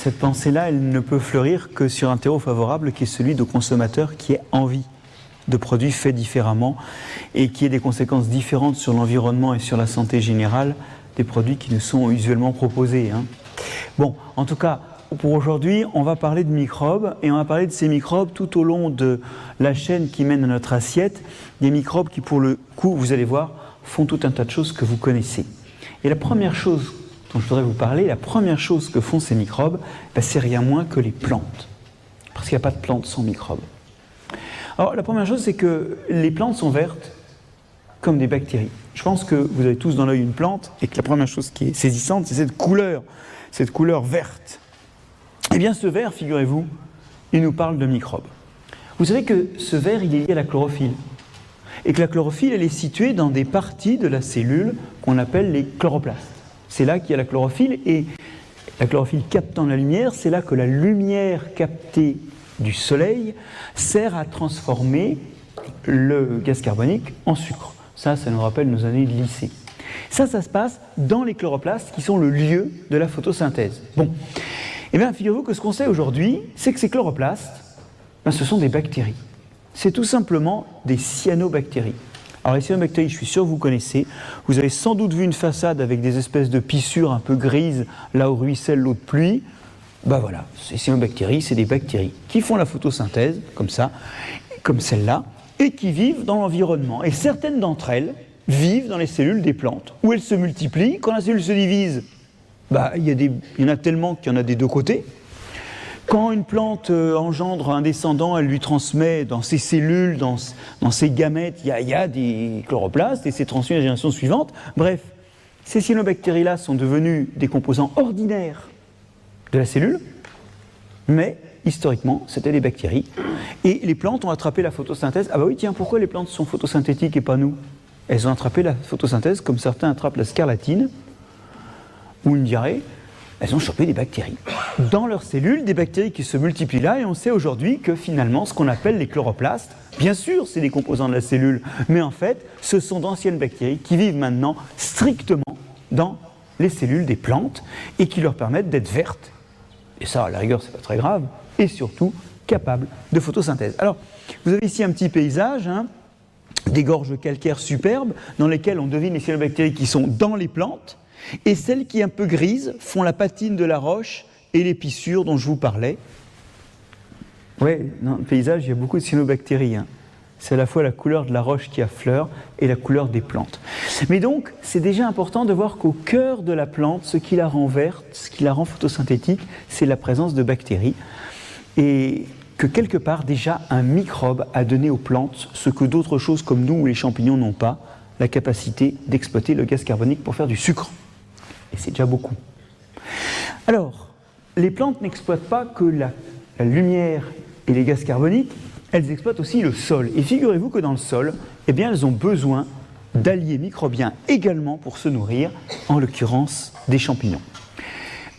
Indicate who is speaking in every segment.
Speaker 1: cette pensée-là, elle ne peut fleurir que sur un terreau favorable qui est celui de consommateurs qui aient envie de produits faits différemment et qui aient des conséquences différentes sur l'environnement et sur la santé générale des produits qui nous sont usuellement proposés. Bon, en tout cas, pour aujourd'hui, on va parler de microbes et on va parler de ces microbes tout au long de la chaîne qui mène à notre assiette, des microbes qui, pour le coup, vous allez voir, font tout un tas de choses que vous connaissez. Et la première chose dont je voudrais vous parler, la première chose que font ces microbes, c'est rien moins que les plantes. Parce qu'il n'y a pas de plantes sans microbes. Alors, la première chose, c'est que les plantes sont vertes comme des bactéries. Je pense que vous avez tous dans l'œil une plante et que la première chose qui est saisissante, c'est cette couleur verte. Eh bien, ce vert, figurez-vous, il nous parle de microbes. Vous savez que ce vert, il est lié à la chlorophylle. Et que la chlorophylle, elle est située dans des parties de la cellule qu'on appelle les chloroplastes. C'est là qu'il y a la chlorophylle, et la chlorophylle captant la lumière, c'est là que la lumière captée du soleil sert à transformer le gaz carbonique en sucre. Ça nous rappelle nos années de lycée. Ça se passe dans les chloroplastes qui sont le lieu de la photosynthèse. Bon, eh bien, figurez-vous que ce qu'on sait aujourd'hui, c'est que ces chloroplastes, ce sont des bactéries. C'est tout simplement des cyanobactéries. Alors les cyanobactéries, je suis sûr que vous connaissez. Vous avez sans doute vu une façade avec des espèces de pissures un peu grises, là où ruisselle l'eau de pluie. Voilà, ces cyanobactéries, c'est des bactéries qui font la photosynthèse, comme ça, comme celle-là, et qui vivent dans l'environnement. Et certaines d'entre elles vivent dans les cellules des plantes, où elles se multiplient. Quand la cellule se divise, il y en a tellement qu'il y en a des deux côtés. Quand une plante engendre un descendant, elle lui transmet dans ses cellules, dans ses gamètes, il y a des chloroplastes et c'est transmis à la génération suivante. Bref, ces cyanobactéries-là sont devenues des composants ordinaires de la cellule, mais historiquement, c'était des bactéries. Et les plantes ont attrapé la photosynthèse. Ah oui, tiens, pourquoi les plantes sont photosynthétiques et pas nous? Elles ont attrapé la photosynthèse comme certains attrapent la scarlatine ou une diarrhée. Elles ont chopé des bactéries. Dans leurs cellules, des bactéries qui se multiplient là, et on sait aujourd'hui que finalement, ce qu'on appelle les chloroplastes, bien sûr, c'est des composants de la cellule, mais en fait, ce sont d'anciennes bactéries qui vivent maintenant strictement dans les cellules des plantes et qui leur permettent d'être vertes. Et ça, à la rigueur, c'est pas très grave, et surtout capables de photosynthèse. Alors, vous avez ici un petit paysage, des gorges calcaires superbes, dans lesquelles on devine les cyanobactéries qui sont dans les plantes, et celles qui, un peu grises, font la patine de la roche et les pissures dont je vous parlais. Oui, dans le paysage, il y a beaucoup de cyanobactéries. C'est à la fois la couleur de la roche qui affleure et la couleur des plantes. Mais donc, c'est déjà important de voir qu'au cœur de la plante, ce qui la rend verte, ce qui la rend photosynthétique, c'est la présence de bactéries. Et que quelque part, déjà, un microbe a donné aux plantes ce que d'autres choses comme nous ou les champignons n'ont pas, la capacité d'exploiter le gaz carbonique pour faire du sucre. Et c'est déjà beaucoup. Alors, les plantes n'exploitent pas que la lumière et les gaz carboniques, elles exploitent aussi le sol. Et figurez-vous que dans le sol, eh bien, elles ont besoin d'alliés microbiens également pour se nourrir, en l'occurrence des champignons.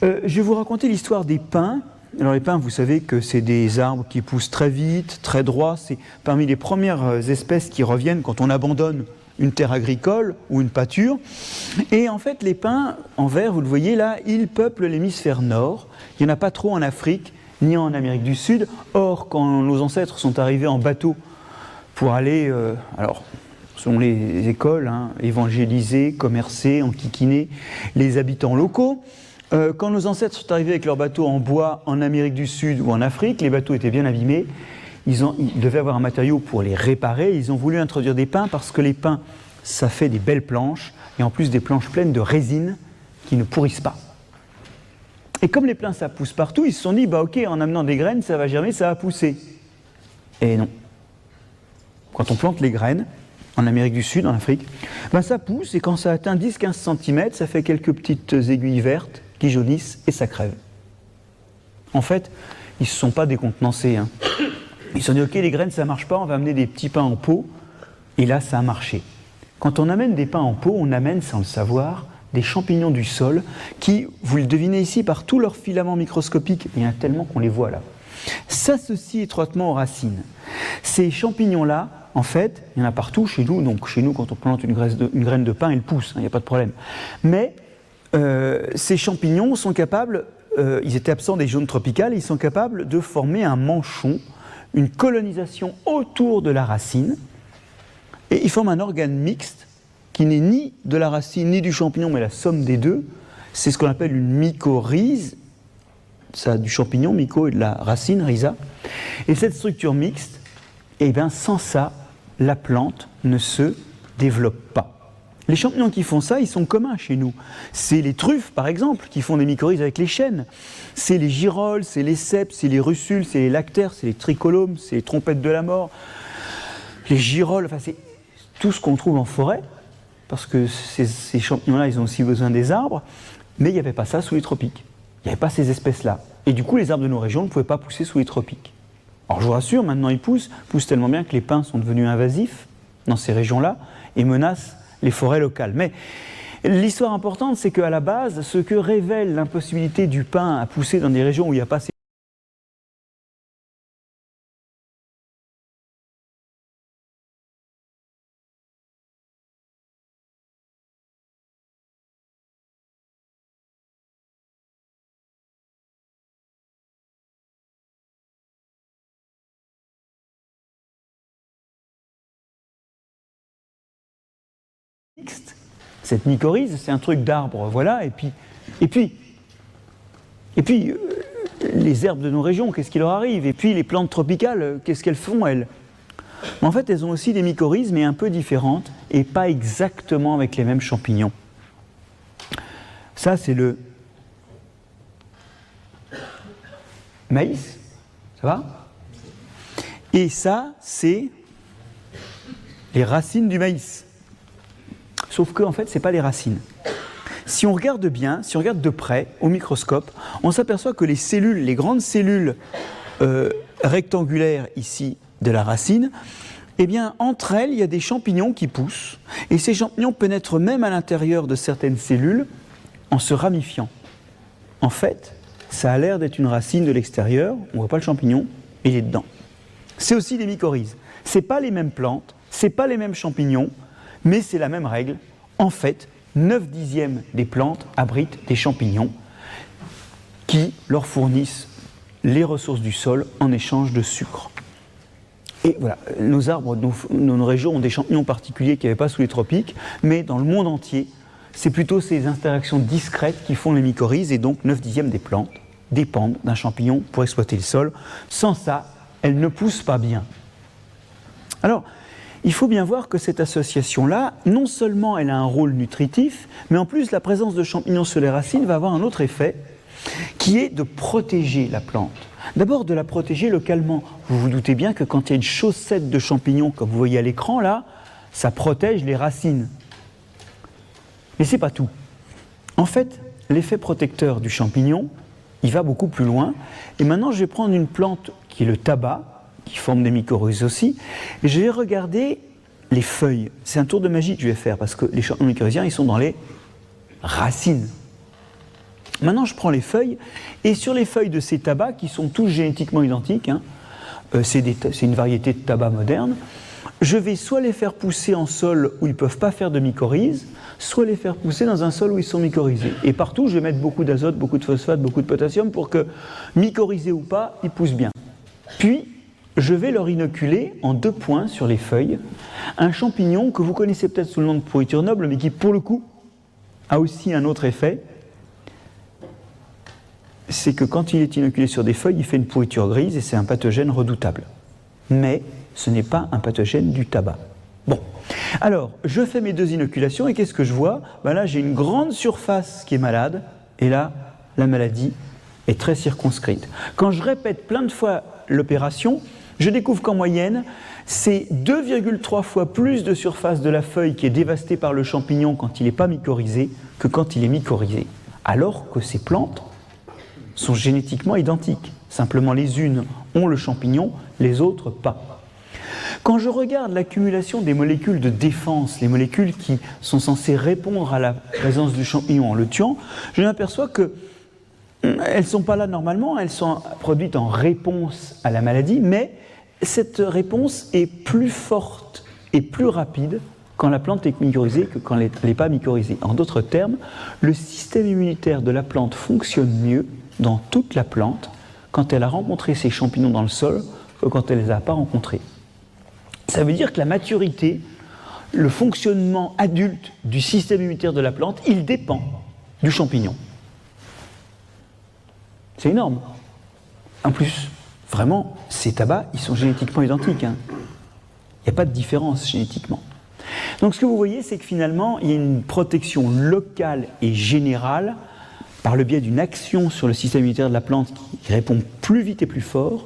Speaker 1: Je vais vous raconter l'histoire des pins. Alors les pins, vous savez que c'est des arbres qui poussent très vite, très droits. C'est parmi les premières espèces qui reviennent quand on abandonne une terre agricole ou une pâture. Et en fait, les pins en vert, vous le voyez là, ils peuplent l'hémisphère nord. Il n'y en a pas trop en Afrique, ni en Amérique du Sud. Or, quand nos ancêtres sont arrivés en bateau pour aller, selon les écoles, évangéliser, commercer, enquiquiner les habitants locaux, quand nos ancêtres sont arrivés avec leurs bateaux en bois en Amérique du Sud ou en Afrique, les bateaux étaient bien abîmés. Ils devaient avoir un matériau pour les réparer. Ils ont voulu introduire des pins parce que les pins, ça fait des belles planches, et en plus des planches pleines de résine qui ne pourrissent pas. Et comme les pins, ça pousse partout, ils se sont dit, ok, en amenant des graines, ça va germer, ça va pousser. Et non. Quand on plante les graines, en Amérique du Sud, en Afrique, ça pousse, et quand ça atteint 10-15 cm, ça fait quelques petites aiguilles vertes qui jaunissent, et ça crève. En fait, ils ne se sont pas décontenancés. Ils se sont dit, ok, les graines, ça ne marche pas, on va amener des petits pins en pot. Et là, ça a marché. Quand on amène des pins en pot, on amène, sans le savoir, des champignons du sol qui, vous le devinez ici, par tous leurs filaments microscopiques, il y en a tellement qu'on les voit là, s'associent étroitement aux racines. Ces champignons-là, en fait, il y en a partout chez nous. Donc chez nous, quand on plante une graine de pin, elle pousse, il n'y a pas de problème. Mais ces champignons sont capables ils étaient absents des zones tropicales, ils sont capables de former un manchon, une colonisation autour de la racine, et ils forment un organe mixte qui n'est ni de la racine ni du champignon, mais la somme des deux. C'est ce qu'on appelle une mycorhize, ça du champignon, myco, et de la racine, rhiza. Et cette structure mixte, eh bien, sans ça, la plante ne se développe pas. Les champignons qui font ça, ils sont communs chez nous. C'est les truffes, par exemple, qui font des mycorhizes avec les chênes. C'est les girolles, c'est les cèpes, c'est les russules, c'est les lactaires, c'est les tricolomes, c'est les trompettes de la mort, les girolles, enfin c'est tout ce qu'on trouve en forêt, parce que ces champignons-là, ils ont aussi besoin des arbres, mais il n'y avait pas ça sous les tropiques. Il n'y avait pas ces espèces-là. Et du coup, les arbres de nos régions ne pouvaient pas pousser sous les tropiques. Alors je vous rassure, maintenant ils poussent tellement bien que les pins sont devenus invasifs dans ces régions-là et menacent les forêts locales. Mais l'histoire importante, c'est qu'à la base, ce que révèle l'impossibilité du pin à pousser dans des régions où il n'y a pas ces mixtes, cette mycorhize, c'est un truc d'arbre, voilà, et puis les herbes de nos régions, qu'est-ce qui leur arrive? Et puis les plantes tropicales, qu'est-ce qu'elles font, elles? En fait, elles ont aussi des mycorhizes, mais un peu différentes, et pas exactement avec les mêmes champignons. Ça, c'est le maïs, ça va? Et ça, c'est les racines du maïs. Sauf que, en fait, ce n'est pas les racines. Si on regarde bien, si on regarde de près, au microscope, on s'aperçoit que les cellules, les grandes cellules rectangulaires ici de la racine, eh bien, entre elles, il y a des champignons qui poussent, et ces champignons pénètrent même à l'intérieur de certaines cellules en se ramifiant. En fait, ça a l'air d'être une racine de l'extérieur, on ne voit pas le champignon, il est dedans. C'est aussi des mycorhizes. Ce n'est pas les mêmes plantes, ce n'est pas les mêmes champignons, mais c'est la même règle. En fait, 9/10 des plantes abritent des champignons qui leur fournissent les ressources du sol en échange de sucre. Et voilà, nos arbres, nos régions ont des champignons particuliers qu'il n'y avait pas sous les tropiques, mais dans le monde entier, c'est plutôt ces interactions discrètes qui font les mycorhizes, et donc 9/10 des plantes dépendent d'un champignon pour exploiter le sol. Sans ça, elles ne poussent pas bien. Alors, il faut bien voir que cette association-là, non seulement elle a un rôle nutritif, mais en plus la présence de champignons sur les racines va avoir un autre effet, qui est de protéger la plante. D'abord de la protéger localement. Vous vous doutez bien que quand il y a une chaussette de champignons, comme vous voyez à l'écran là, ça protège les racines. Mais ce n'est pas tout. En fait, l'effet protecteur du champignon, il va beaucoup plus loin. Et maintenant, je vais prendre une plante qui est le tabac, qui forment des mycorhizes aussi, et je vais regarder les feuilles. C'est un tour de magie que je vais faire, parce que les champignons mycorhiziens, ils sont dans les racines. Maintenant, je prends les feuilles, et sur les feuilles de ces tabacs, qui sont tous génétiquement identiques, c'est une variété de tabac moderne, je vais soit les faire pousser en sol où ils ne peuvent pas faire de mycorhizes, soit les faire pousser dans un sol où ils sont mycorhizés. Et partout, je vais mettre beaucoup d'azote, beaucoup de phosphate, beaucoup de potassium, pour que, mycorhizés ou pas, ils poussent bien. Puis, je vais leur inoculer en 2 points sur les feuilles un champignon que vous connaissez peut-être sous le nom de pourriture noble, mais qui pour le coup a aussi un autre effet, c'est que quand il est inoculé sur des feuilles, il fait une pourriture grise et c'est un pathogène redoutable. Mais ce n'est pas un pathogène du tabac. Bon, alors je fais mes 2 inoculations et qu'est-ce que je vois? Ben là j'ai une grande surface qui est malade et là la maladie est très circonscrite. Quand je répète plein de fois l'opération, je découvre qu'en moyenne, c'est 2,3 fois plus de surface de la feuille qui est dévastée par le champignon quand il n'est pas mycorhizé que quand il est mycorhizé. Alors que ces plantes sont génétiquement identiques. Simplement les unes ont le champignon, les autres pas. Quand je regarde l'accumulation des molécules de défense, les molécules qui sont censées répondre à la présence du champignon en le tuant, je m'aperçois que elles ne sont pas là normalement, elles sont produites en réponse à la maladie, mais cette réponse est plus forte et plus rapide quand la plante est mycorhizée que quand elle n'est pas mycorhizée. En d'autres termes, le système immunitaire de la plante fonctionne mieux dans toute la plante quand elle a rencontré ces champignons dans le sol que quand elle ne les a pas rencontrés. Ça veut dire que la maturité, le fonctionnement adulte du système immunitaire de la plante, il dépend du champignon. C'est énorme. En plus, vraiment, ces tabacs, ils sont génétiquement identiques. Il n'y a pas de différence génétiquement. Donc ce que vous voyez, c'est que finalement, il y a une protection locale et générale par le biais d'une action sur le système immunitaire de la plante qui répond plus vite et plus fort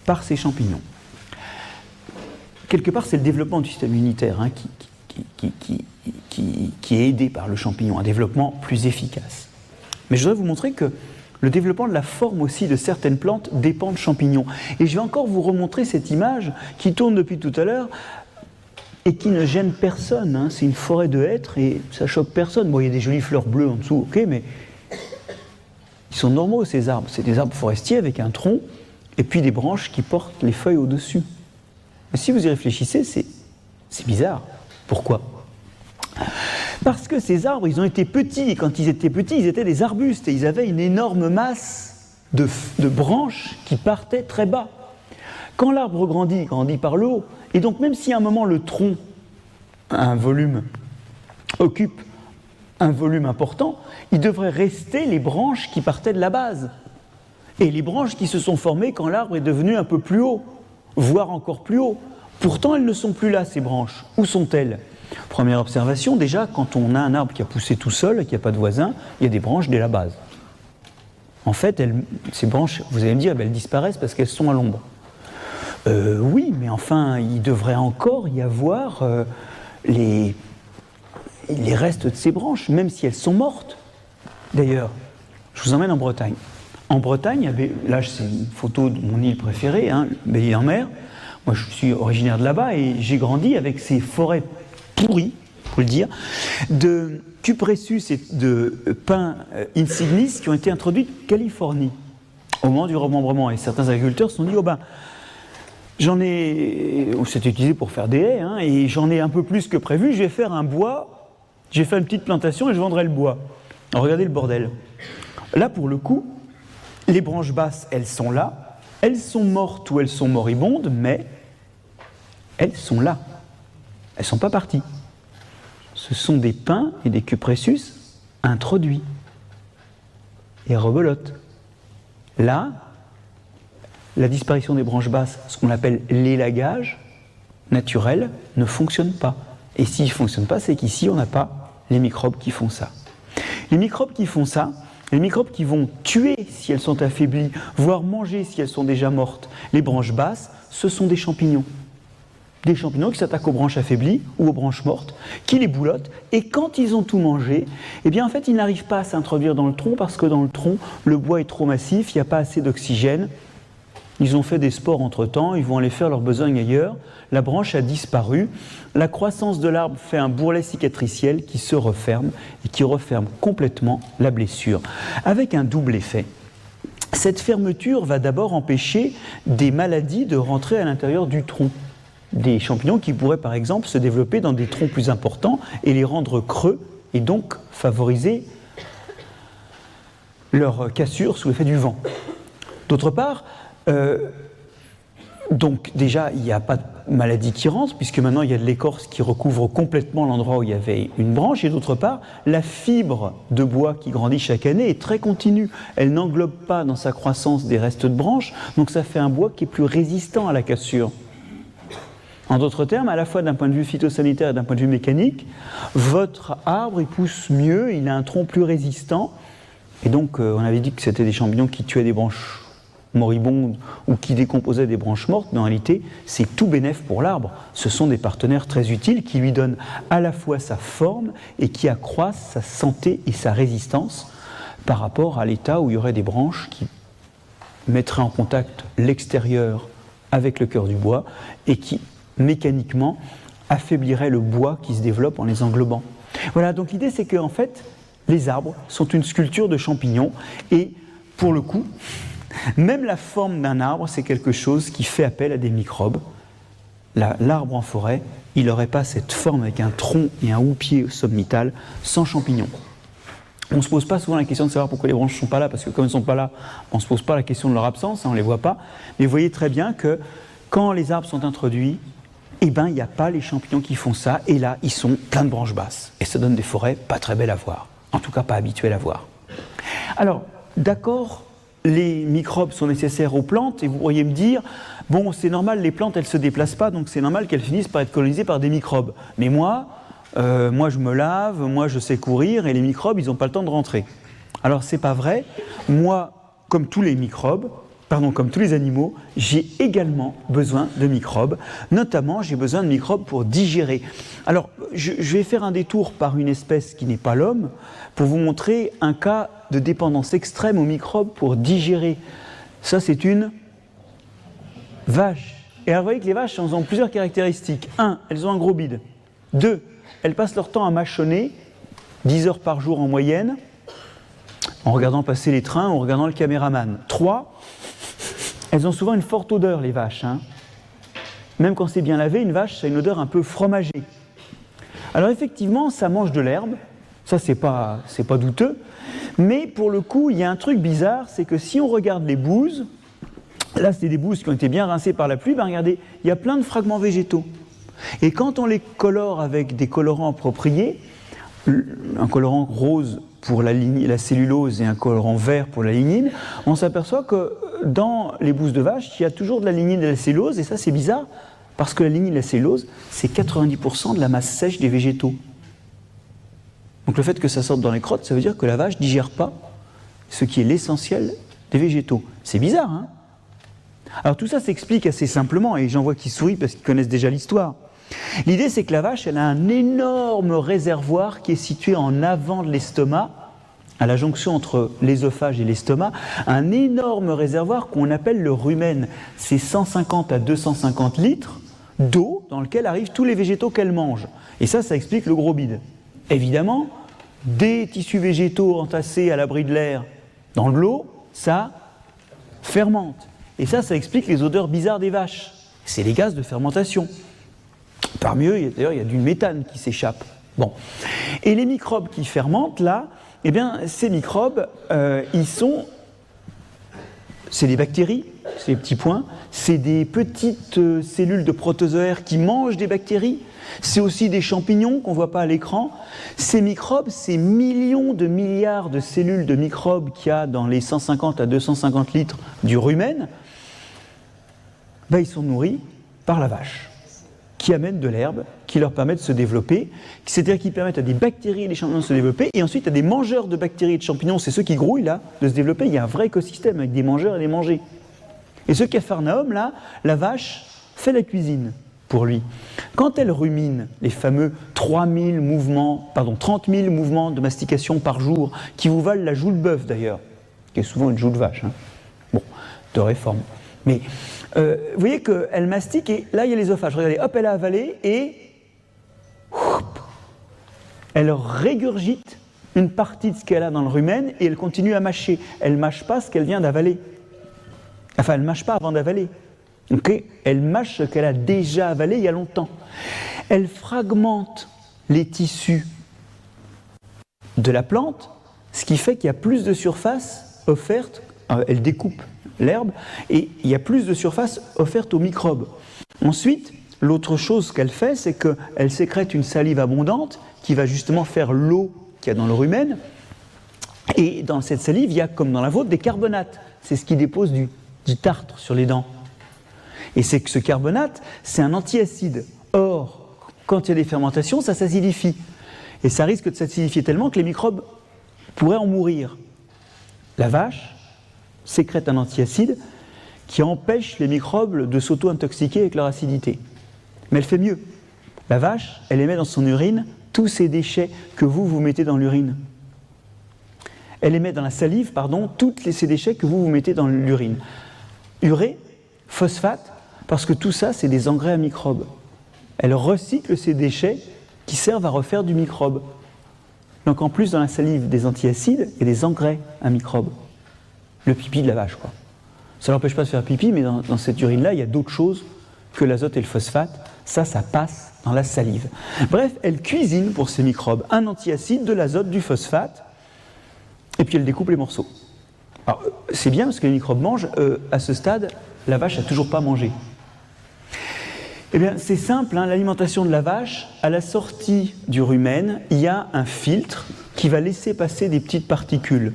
Speaker 1: par ces champignons. Quelque part, c'est le développement du système immunitaire qui est aidé par le champignon, un développement plus efficace. Mais je voudrais vous montrer que le développement de la forme aussi de certaines plantes dépend de champignons. Et je vais encore vous remontrer cette image qui tourne depuis tout à l'heure et qui ne gêne personne. C'est une forêt de hêtres et ça choque personne. Bon, il y a des jolies fleurs bleues en dessous, ok, mais ils sont normaux ces arbres. C'est des arbres forestiers avec un tronc et puis des branches qui portent les feuilles au-dessus. Mais si vous y réfléchissez, c'est bizarre. Pourquoi ? Parce que ces arbres, ils ont été petits, et quand ils étaient petits, ils étaient des arbustes, et ils avaient une énorme masse de branches qui partaient très bas. Quand l'arbre grandit, il grandit par le haut, et donc même si à un moment le tronc occupe un volume important, il devrait rester les branches qui partaient de la base, et les branches qui se sont formées quand l'arbre est devenu un peu plus haut, voire encore plus haut. Pourtant, elles ne sont plus là, ces branches. Où sont-elles ? Première observation, déjà, quand on a un arbre qui a poussé tout seul et qui n'a pas de voisin, il y a des branches dès la base. En fait, ces branches, vous allez me dire, elles disparaissent parce qu'elles sont à l'ombre. Oui, mais enfin, il devrait encore y avoir les restes de ces branches, même si elles sont mortes. D'ailleurs, je vous emmène en Bretagne. En Bretagne, là, c'est une photo de mon île préférée, Belle-Île-en-Mer. Moi, je suis originaire de là-bas et j'ai grandi avec ces forêts pourris, il faut le dire, de cupressus et de pins insignis qui ont été introduits de Californie au moment du remembrement. Et certains agriculteurs se sont dit, c'était utilisé pour faire des haies, et j'en ai un peu plus que prévu, je vais faire un bois, j'ai fait une petite plantation et je vendrai le bois. Alors, regardez le bordel. Là, pour le coup, les branches basses, elles sont là, elles sont mortes ou elles sont moribondes, mais elles sont là. Elles ne sont pas parties. Ce sont des pins et des cupressus introduits. Et rebelote. Là, la disparition des branches basses, ce qu'on appelle l'élagage naturel, ne fonctionne pas. Et s'il ne fonctionne pas, c'est qu'ici, on n'a pas les microbes qui font ça. Les microbes qui font ça, les microbes qui vont tuer si elles sont affaiblies, voire manger si elles sont déjà mortes, les branches basses, ce sont des champignons. Des champignons qui s'attaquent aux branches affaiblies ou aux branches mortes, qui les boulottent, et quand ils ont tout mangé, eh bien en fait ils n'arrivent pas à s'introduire dans le tronc parce que dans le tronc, le bois est trop massif, il n'y a pas assez d'oxygène. Ils ont fait des spores entre-temps, ils vont aller faire leur besogne ailleurs, la branche a disparu, la croissance de l'arbre fait un bourrelet cicatriciel qui se referme et qui referme complètement la blessure, avec un double effet. Cette fermeture va d'abord empêcher des maladies de rentrer à l'intérieur du tronc. Des champignons qui pourraient par exemple se développer dans des troncs plus importants et les rendre creux et donc favoriser leur cassure sous l'effet du vent. D'autre part, donc déjà il n'y a pas de maladie qui rentre puisque maintenant il y a de l'écorce qui recouvre complètement l'endroit où il y avait une branche, et d'autre part la fibre de bois qui grandit chaque année est très continue, elle n'englobe pas dans sa croissance des restes de branches, donc ça fait un bois qui est plus résistant à la cassure. En d'autres termes, à la fois d'un point de vue phytosanitaire et d'un point de vue mécanique, votre arbre il pousse mieux, il a un tronc plus résistant, et donc on avait dit que c'était des champignons qui tuaient des branches moribondes ou qui décomposaient des branches mortes, mais en réalité c'est tout bénef pour l'arbre. Ce sont des partenaires très utiles qui lui donnent à la fois sa forme et qui accroissent sa santé et sa résistance par rapport à l'état où il y aurait des branches qui mettraient en contact l'extérieur avec le cœur du bois et qui mécaniquement affaiblirait le bois qui se développe en les englobant. Voilà, donc l'idée c'est que en fait, les arbres sont une sculpture de champignons et pour le coup, même la forme d'un arbre, c'est quelque chose qui fait appel à des microbes. L'arbre en forêt, il n'aurait pas cette forme avec un tronc et un houppier sommital sans champignons. On ne se pose pas souvent la question de savoir pourquoi les branches ne sont pas là, parce que comme elles ne sont pas là, on ne se pose pas la question de leur absence, on ne les voit pas. Mais vous voyez très bien que quand les arbres sont introduits, eh ben, il n'y a pas les champignons qui font ça, et là, ils sont pleins de branches basses. Et ça donne des forêts pas très belles à voir, en tout cas pas habituelles à voir. Alors, d'accord, les microbes sont nécessaires aux plantes, et vous pourriez me dire, bon, c'est normal, les plantes, elles ne se déplacent pas, donc c'est normal qu'elles finissent par être colonisées par des microbes. Mais moi, je me lave, moi je sais courir, et les microbes, ils n'ont pas le temps de rentrer. Alors, c'est pas vrai. Moi, comme tous les animaux, j'ai également besoin de microbes. Notamment, j'ai besoin de microbes pour digérer. Alors, je vais faire un détour par une espèce qui n'est pas l'homme, pour vous montrer un cas de dépendance extrême aux microbes pour digérer. Ça, c'est une vache. Et alors, vous voyez que les vaches, elles ont plusieurs caractéristiques. 1, elles ont un gros bide. 2, elles passent leur temps à mâchonner, 10 heures par jour en moyenne, en regardant passer les trains, en regardant le caméraman. 3, elles ont souvent une forte odeur, les vaches. Même quand c'est bien lavé, une vache, ça a une odeur un peu fromagée. Alors effectivement, ça mange de l'herbe, ça c'est pas douteux, mais pour le coup, il y a un truc bizarre, c'est que si on regarde les bouses, là c'est des bouses qui ont été bien rincées par la pluie, ben regardez, il y a plein de fragments végétaux. Et quand on les colore avec des colorants appropriés, un colorant rose pour la cellulose et un colorant vert pour la lignine, on s'aperçoit que dans les bouses de vache, il y a toujours de la lignine et de la cellulose, et ça c'est bizarre, parce que la lignine et la cellulose, c'est 90% de la masse sèche des végétaux. Donc le fait que ça sorte dans les crottes, ça veut dire que la vache ne digère pas ce qui est l'essentiel des végétaux. C'est bizarre, hein ? Alors tout ça s'explique assez simplement, et j'en vois qui sourient parce qu'ils connaissent déjà l'histoire. L'idée, c'est que la vache, elle a un énorme réservoir qui est situé en avant de l'estomac, à la jonction entre l'œsophage et l'estomac, un énorme réservoir qu'on appelle le rumen. C'est 150 à 250 litres d'eau dans lequel arrivent tous les végétaux qu'elle mange. Et ça explique le gros bide. Évidemment, des tissus végétaux entassés à l'abri de l'air dans de l'eau, ça fermente. Et ça explique les odeurs bizarres des vaches. C'est les gaz de fermentation. Parmi eux, d'ailleurs, il y a du méthane qui s'échappe. Bon. Et les microbes qui fermentent, là, eh bien, ces microbes, c'est des bactéries, c'est des petits points, c'est des petites cellules de protozoaires qui mangent des bactéries, c'est aussi des champignons qu'on ne voit pas à l'écran. Ces microbes, ces millions de milliards de cellules de microbes qu'il y a dans les 150 à 250 litres du rumen, ben, ils sont nourris par la vache, qui amène de l'herbe, qui leur permet de se développer, c'est-à-dire qui permettent à des bactéries et des champignons de se développer, et ensuite à des mangeurs de bactéries et de champignons, c'est ceux qui grouillent là, de se développer. Il y a un vrai écosystème avec des mangeurs et des mangés. Et ce Capharnaüm là, la vache fait la cuisine pour lui. Quand elle rumine les fameux 30 000 mouvements de mastication par jour, qui vous valent la joue de bœuf d'ailleurs, qui est souvent une joue de vache, bon, de réforme. Mais vous voyez qu'elle mastique et là il y a l'œsophage. Regardez, hop, elle a avalé et elle régurgite une partie de ce qu'elle a dans le rumen et elle continue à mâcher. Elle ne mâche pas ce qu'elle vient d'avaler. Enfin, elle ne mâche pas avant d'avaler. Okay, elle mâche ce qu'elle a déjà avalé il y a longtemps. Elle fragmente les tissus de la plante, ce qui fait qu'il y a plus de surface offerte. Elle découpe l'herbe et il y a plus de surface offerte aux microbes. Ensuite, l'autre chose qu'elle fait, c'est qu'elle sécrète une salive abondante qui va justement faire l'eau qu'il y a dans le rumen. Et dans cette salive, il y a, comme dans la vôtre, des carbonates. C'est ce qui dépose du tartre sur les dents. Et c'est que ce carbonate, c'est un antiacide. Or, quand il y a des fermentations, ça s'acidifie. Et ça risque de s'acidifier tellement que les microbes pourraient en mourir. La vache sécrète un antiacide qui empêche les microbes de s'auto-intoxiquer avec leur acidité. Mais elle fait mieux. La vache, elle émet dans son urine tous ces déchets que vous mettez dans l'urine. Elle émet dans la salive, tous ces déchets que vous mettez dans l'urine. Urée, phosphate, parce que tout ça, c'est des engrais à microbes. Elle recycle ces déchets qui servent à refaire du microbe. Donc en plus, dans la salive des antiacides et des engrais à microbes. Le pipi de la vache, quoi. Ça ne l'empêche pas de faire pipi, mais dans cette urine-là, il y a d'autres choses que l'azote et le phosphate. Ça passe dans la salive. Bref, elle cuisine pour ces microbes un antiacide, de l'azote, du phosphate. et puis elle découpe les morceaux. Alors, c'est bien parce que les microbes mangent, à ce stade, la vache n'a toujours pas mangé. Eh bien, c'est simple, hein, l'alimentation de la vache, à la sortie du rumen, il y a un filtre qui va laisser passer des petites particules.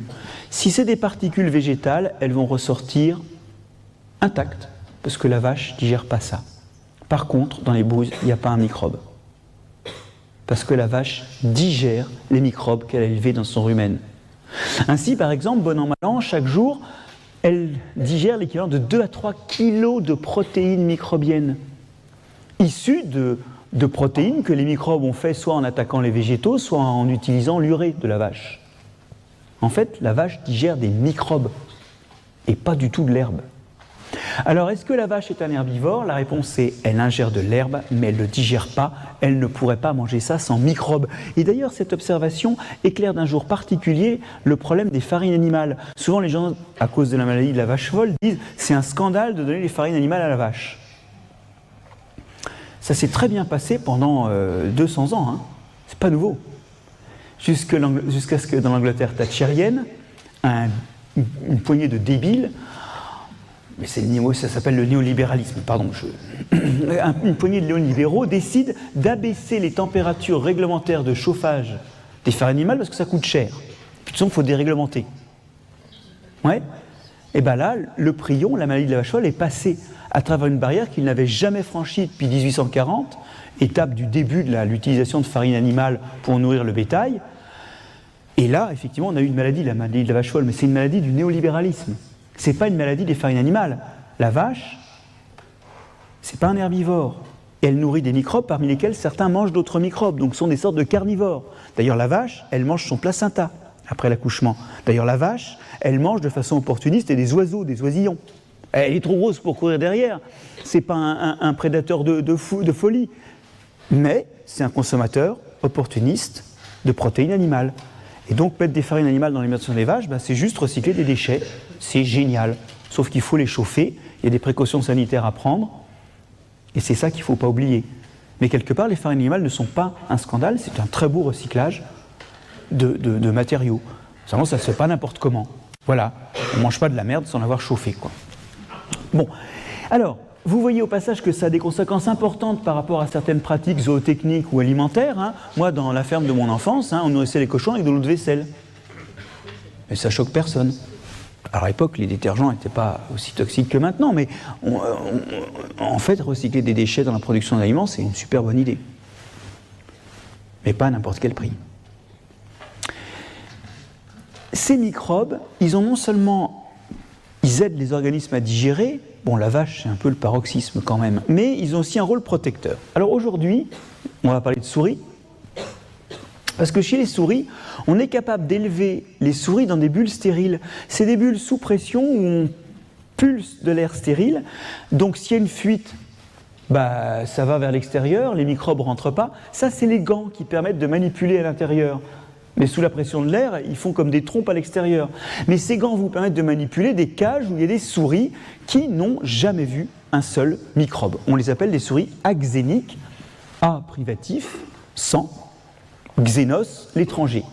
Speaker 1: Si c'est des particules végétales, elles vont ressortir intactes, parce que la vache ne digère pas ça. Par contre, dans les bouses, il n'y a pas un microbe. Parce que la vache digère les microbes qu'elle a élevés dans son rumen. Ainsi, par exemple, bon an mal an, chaque jour, elle digère l'équivalent de 2 à 3 kilos de protéines microbiennes, issues de protéines que les microbes ont fait soit en attaquant les végétaux, soit en utilisant l'urée de la vache. En fait, la vache digère des microbes et pas du tout de l'herbe. Alors, est-ce que la vache est un herbivore? La réponse est elle ingère de l'herbe, mais elle ne le digère pas. Elle ne pourrait pas manger ça sans microbes. Et d'ailleurs, cette observation éclaire d'un jour particulier le problème des farines animales. Souvent, les gens, à cause de la maladie de la vache folle, disent c'est un scandale de donner les farines animales à la vache. Ça s'est très bien passé pendant 200 ans. Hein. C'est pas nouveau. Jusqu'à ce que dans l'Angleterre thatchérienne, une poignée de débiles, mais ça s'appelle le néolibéralisme, une poignée de néolibéraux décide d'abaisser les températures réglementaires de chauffage des farines animales parce que ça coûte cher. Puis de toute façon, il faut déréglementer. Ouais. Et bien là, le prion, la maladie de la vache folle, est passé à travers une barrière qu'il n'avait jamais franchie depuis 1840, étape du début de l'utilisation de farine animale pour nourrir le bétail. Et là, effectivement, on a eu une maladie, la maladie de la vache folle, mais c'est une maladie du néolibéralisme. Ce n'est pas une maladie des farines animales. La vache, ce n'est pas un herbivore. Et elle nourrit des microbes parmi lesquels certains mangent d'autres microbes, donc sont des sortes de carnivores. D'ailleurs, la vache, elle mange son placenta après l'accouchement. D'ailleurs, la vache, elle mange de façon opportuniste des oiseaux, des oisillons. Elle est trop grosse pour courir derrière. Ce n'est pas un prédateur de folie. Mais c'est un consommateur opportuniste de protéines animales. Et donc, mettre des farines animales dans l'alimentation des vaches, c'est juste recycler des déchets. C'est génial. Sauf qu'il faut les chauffer. Il y a des précautions sanitaires à prendre. Et c'est ça qu'il ne faut pas oublier. Mais quelque part, les farines animales ne sont pas un scandale. C'est un très beau recyclage de matériaux. Seulement, ça ne se fait pas n'importe comment. Voilà. On ne mange pas de la merde sans l'avoir chauffé, quoi. Bon. Alors, vous voyez au passage que ça a des conséquences importantes par rapport à certaines pratiques zootechniques ou alimentaires. Hein. Moi, dans la ferme de mon enfance, on nourrissait les cochons avec de l'eau de vaisselle. Mais ça choque personne. Alors, à l'époque, les détergents n'étaient pas aussi toxiques que maintenant, mais en fait, recycler des déchets dans la production d'aliments, c'est une super bonne idée. Mais pas à n'importe quel prix. Ces microbes, ils ont non seulement... Ils aident les organismes à digérer. Bon, la vache, c'est un peu le paroxysme quand même. Mais ils ont aussi un rôle protecteur. Alors aujourd'hui, on va parler de souris. Parce que chez les souris, on est capable d'élever les souris dans des bulles stériles. C'est des bulles sous pression où on pulse de l'air stérile. Donc s'il y a une fuite, ça va vers l'extérieur, les microbes ne rentrent pas. Ça, c'est les gants qui permettent de manipuler à l'intérieur. Mais sous la pression de l'air, ils font comme des trompes à l'extérieur. Mais ces gants vous permettent de manipuler des cages où il y a des souris qui n'ont jamais vu un seul microbe. On les appelle des souris axéniques, A privatif, sans, xénos, l'étranger.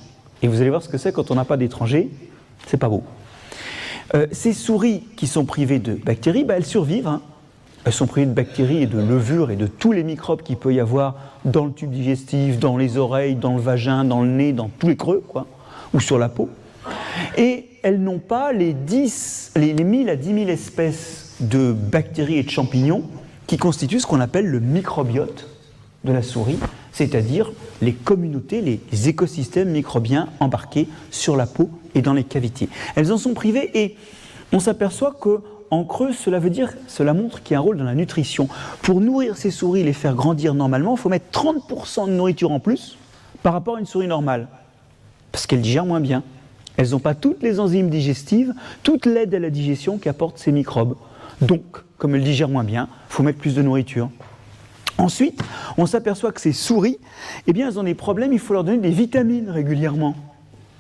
Speaker 1: Et vous allez voir ce que c'est quand on n'a pas d'étranger, c'est pas beau. Ces souris qui sont privées de bactéries, elles survivent. Hein. Elles sont privées de bactéries et de levures et de tous les microbes qu'il peut y avoir dans le tube digestif, dans les oreilles, dans le vagin, dans le nez, dans tous les creux, ou sur la peau. Et elles n'ont pas les 1000 à 10 000 espèces de bactéries et de champignons qui constituent ce qu'on appelle le microbiote de la souris, c'est-à-dire les communautés, les écosystèmes microbiens embarqués sur la peau et dans les cavités. Elles en sont privées et on s'aperçoit que en creux, cela montre qu'il y a un rôle dans la nutrition. Pour nourrir ces souris et les faire grandir normalement, il faut mettre 30% de nourriture en plus par rapport à une souris normale. Parce qu'elles digèrent moins bien. Elles n'ont pas toutes les enzymes digestives, toute l'aide à la digestion qu'apportent ces microbes. Donc, comme elles digèrent moins bien, il faut mettre plus de nourriture. Ensuite, on s'aperçoit que ces souris, elles ont des problèmes, il faut leur donner des vitamines régulièrement.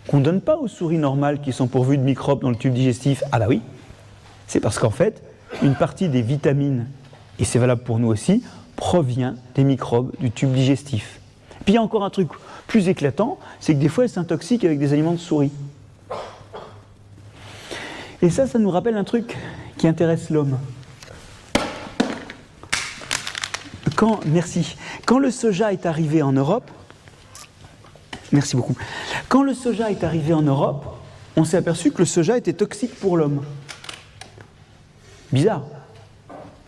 Speaker 1: Qu'on ne donne pas aux souris normales qui sont pourvues de microbes dans le tube digestif. Ah bah oui. C'est parce qu'en fait, une partie des vitamines, et c'est valable pour nous aussi, provient des microbes du tube digestif. Puis il y a encore un truc plus éclatant, c'est que des fois elles s'intoxiquent avec des aliments de souris. Et ça nous rappelle un truc qui intéresse l'homme. Quand le soja est arrivé en Europe, merci beaucoup. Quand le soja est arrivé en Europe, on s'est aperçu que le soja était toxique pour l'homme. Bizarre.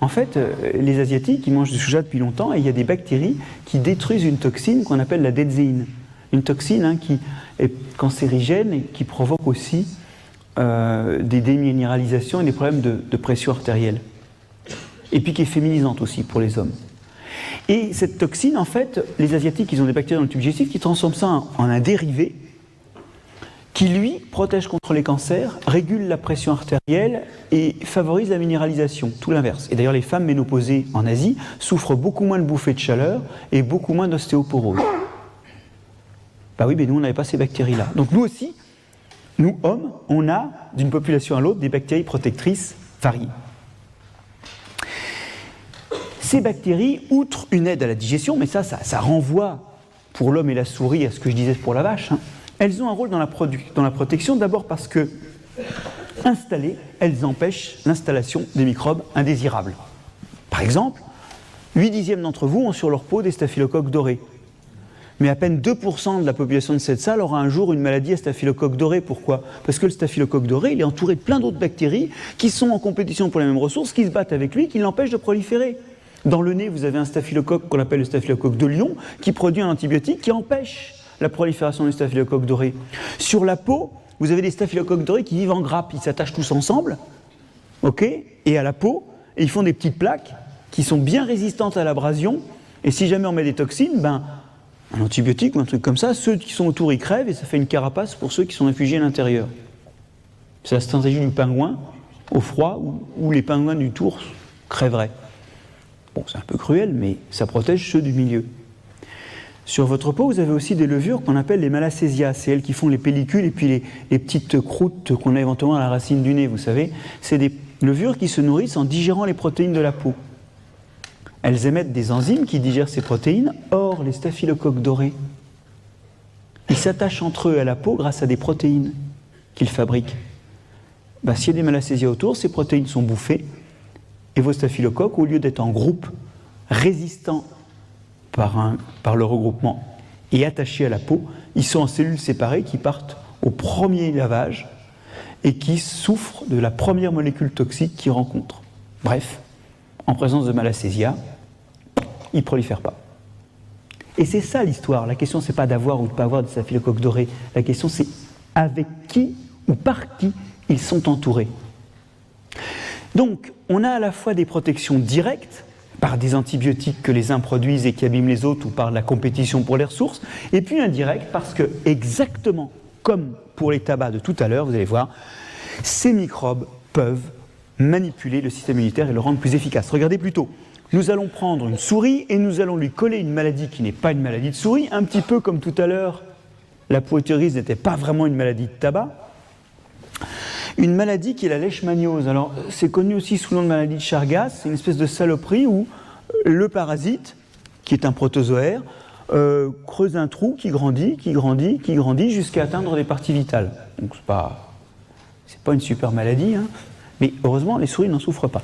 Speaker 1: En fait, les Asiatiques, ils mangent du soja depuis longtemps et il y a des bactéries qui détruisent une toxine qu'on appelle la dedzéine. Une toxine qui est cancérigène et qui provoque aussi des déminéralisations et des problèmes de pression artérielle. Et puis qui est féminisante aussi pour les hommes. Et cette toxine, en fait, les Asiatiques, ils ont des bactéries dans le tube digestif qui transforment ça en un dérivé qui, lui, protège contre les cancers, régule la pression artérielle et favorise la minéralisation, tout l'inverse. Et d'ailleurs, les femmes ménopausées en Asie souffrent beaucoup moins de bouffées de chaleur et beaucoup moins d'ostéoporose. Bah oui, mais nous, on n'avait pas ces bactéries-là. Donc nous aussi, nous, hommes, on a, d'une population à l'autre, des bactéries protectrices variées. Ces bactéries, outre une aide à la digestion, mais ça renvoie pour l'homme et la souris à ce que je disais pour la vache, elles ont un rôle dans la protection, d'abord parce que, installées, elles empêchent l'installation des microbes indésirables. Par exemple, 8/10 d'entre vous ont sur leur peau des staphylocoques dorés. Mais à peine 2% de la population de cette salle aura un jour une maladie à staphylocoque doré. Pourquoi ? Parce que le staphylocoque doré, il est entouré de plein d'autres bactéries qui sont en compétition pour les mêmes ressources, qui se battent avec lui, qui l'empêchent de proliférer. Dans le nez, vous avez un staphylocoque qu'on appelle le staphylocoque de lion, qui produit un antibiotique qui empêche la prolifération du staphylocoque doré. Sur la peau, vous avez des staphylocoques dorés qui vivent en grappe, ils s'attachent tous ensemble, et à la peau, et ils font des petites plaques qui sont bien résistantes à l'abrasion, et si jamais on met des toxines, un antibiotique ou un truc comme ça, ceux qui sont autour ils crèvent, et ça fait une carapace pour ceux qui sont réfugiés à l'intérieur. C'est la stratégie du pingouin, au froid, où les pingouins du tour crèveraient. Bon, c'est un peu cruel, mais ça protège ceux du milieu. Sur votre peau, vous avez aussi des levures qu'on appelle les malacésias. C'est elles qui font les pellicules et puis les petites croûtes qu'on a éventuellement à la racine du nez, vous savez. C'est des levures qui se nourrissent en digérant les protéines de la peau. Elles émettent des enzymes qui digèrent ces protéines. Or, les staphylocoques dorés, ils s'attachent entre eux à la peau grâce à des protéines qu'ils fabriquent. S'il y a des malacésias autour, ces protéines sont bouffées. Et vos staphylocoques, au lieu d'être en groupe résistants par le regroupement et attachés à la peau, ils sont en cellules séparées qui partent au premier lavage et qui souffrent de la première molécule toxique qu'ils rencontrent. Bref, en présence de malacésia, ils ne prolifèrent pas. Et c'est ça l'histoire. La question, ce n'est pas d'avoir ou de ne pas avoir des staphylocoques dorés. La question, c'est avec qui ou par qui ils sont entourés. Donc, on a à la fois des protections directes, par des antibiotiques que les uns produisent et qui abîment les autres, ou par la compétition pour les ressources, et puis indirectes, parce que, exactement comme pour les tabacs de tout à l'heure, vous allez voir, ces microbes peuvent manipuler le système immunitaire et le rendre plus efficace. Regardez plutôt, nous allons prendre une souris et nous allons lui coller une maladie qui n'est pas une maladie de souris, un petit peu comme tout à l'heure, la pourriturite n'était pas vraiment une maladie de tabac. Une maladie qui est la leishmaniose. Alors, c'est connu aussi sous le nom de maladie de Chagas. C'est une espèce de saloperie où le parasite, qui est un protozoaire, creuse un trou qui grandit jusqu'à atteindre les parties vitales. Donc, c'est pas une super maladie, mais heureusement, les souris n'en souffrent pas.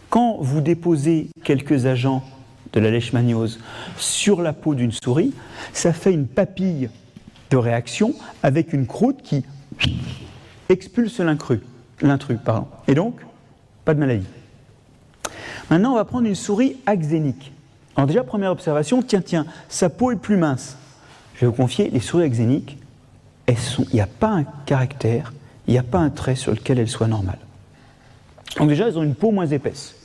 Speaker 1: Quand vous déposez quelques agents de la leishmaniose sur la peau d'une souris, ça fait une papille de réaction avec une croûte qui expulse l'intrus. Et donc, pas de maladie. Maintenant, on va prendre une souris axénique. Alors déjà, première observation, tiens, sa peau est plus mince. Je vais vous confier, les souris axéniques, il n'y a pas un caractère, il n'y a pas un trait sur lequel elles soient normales. Donc déjà, elles ont une peau moins épaisse.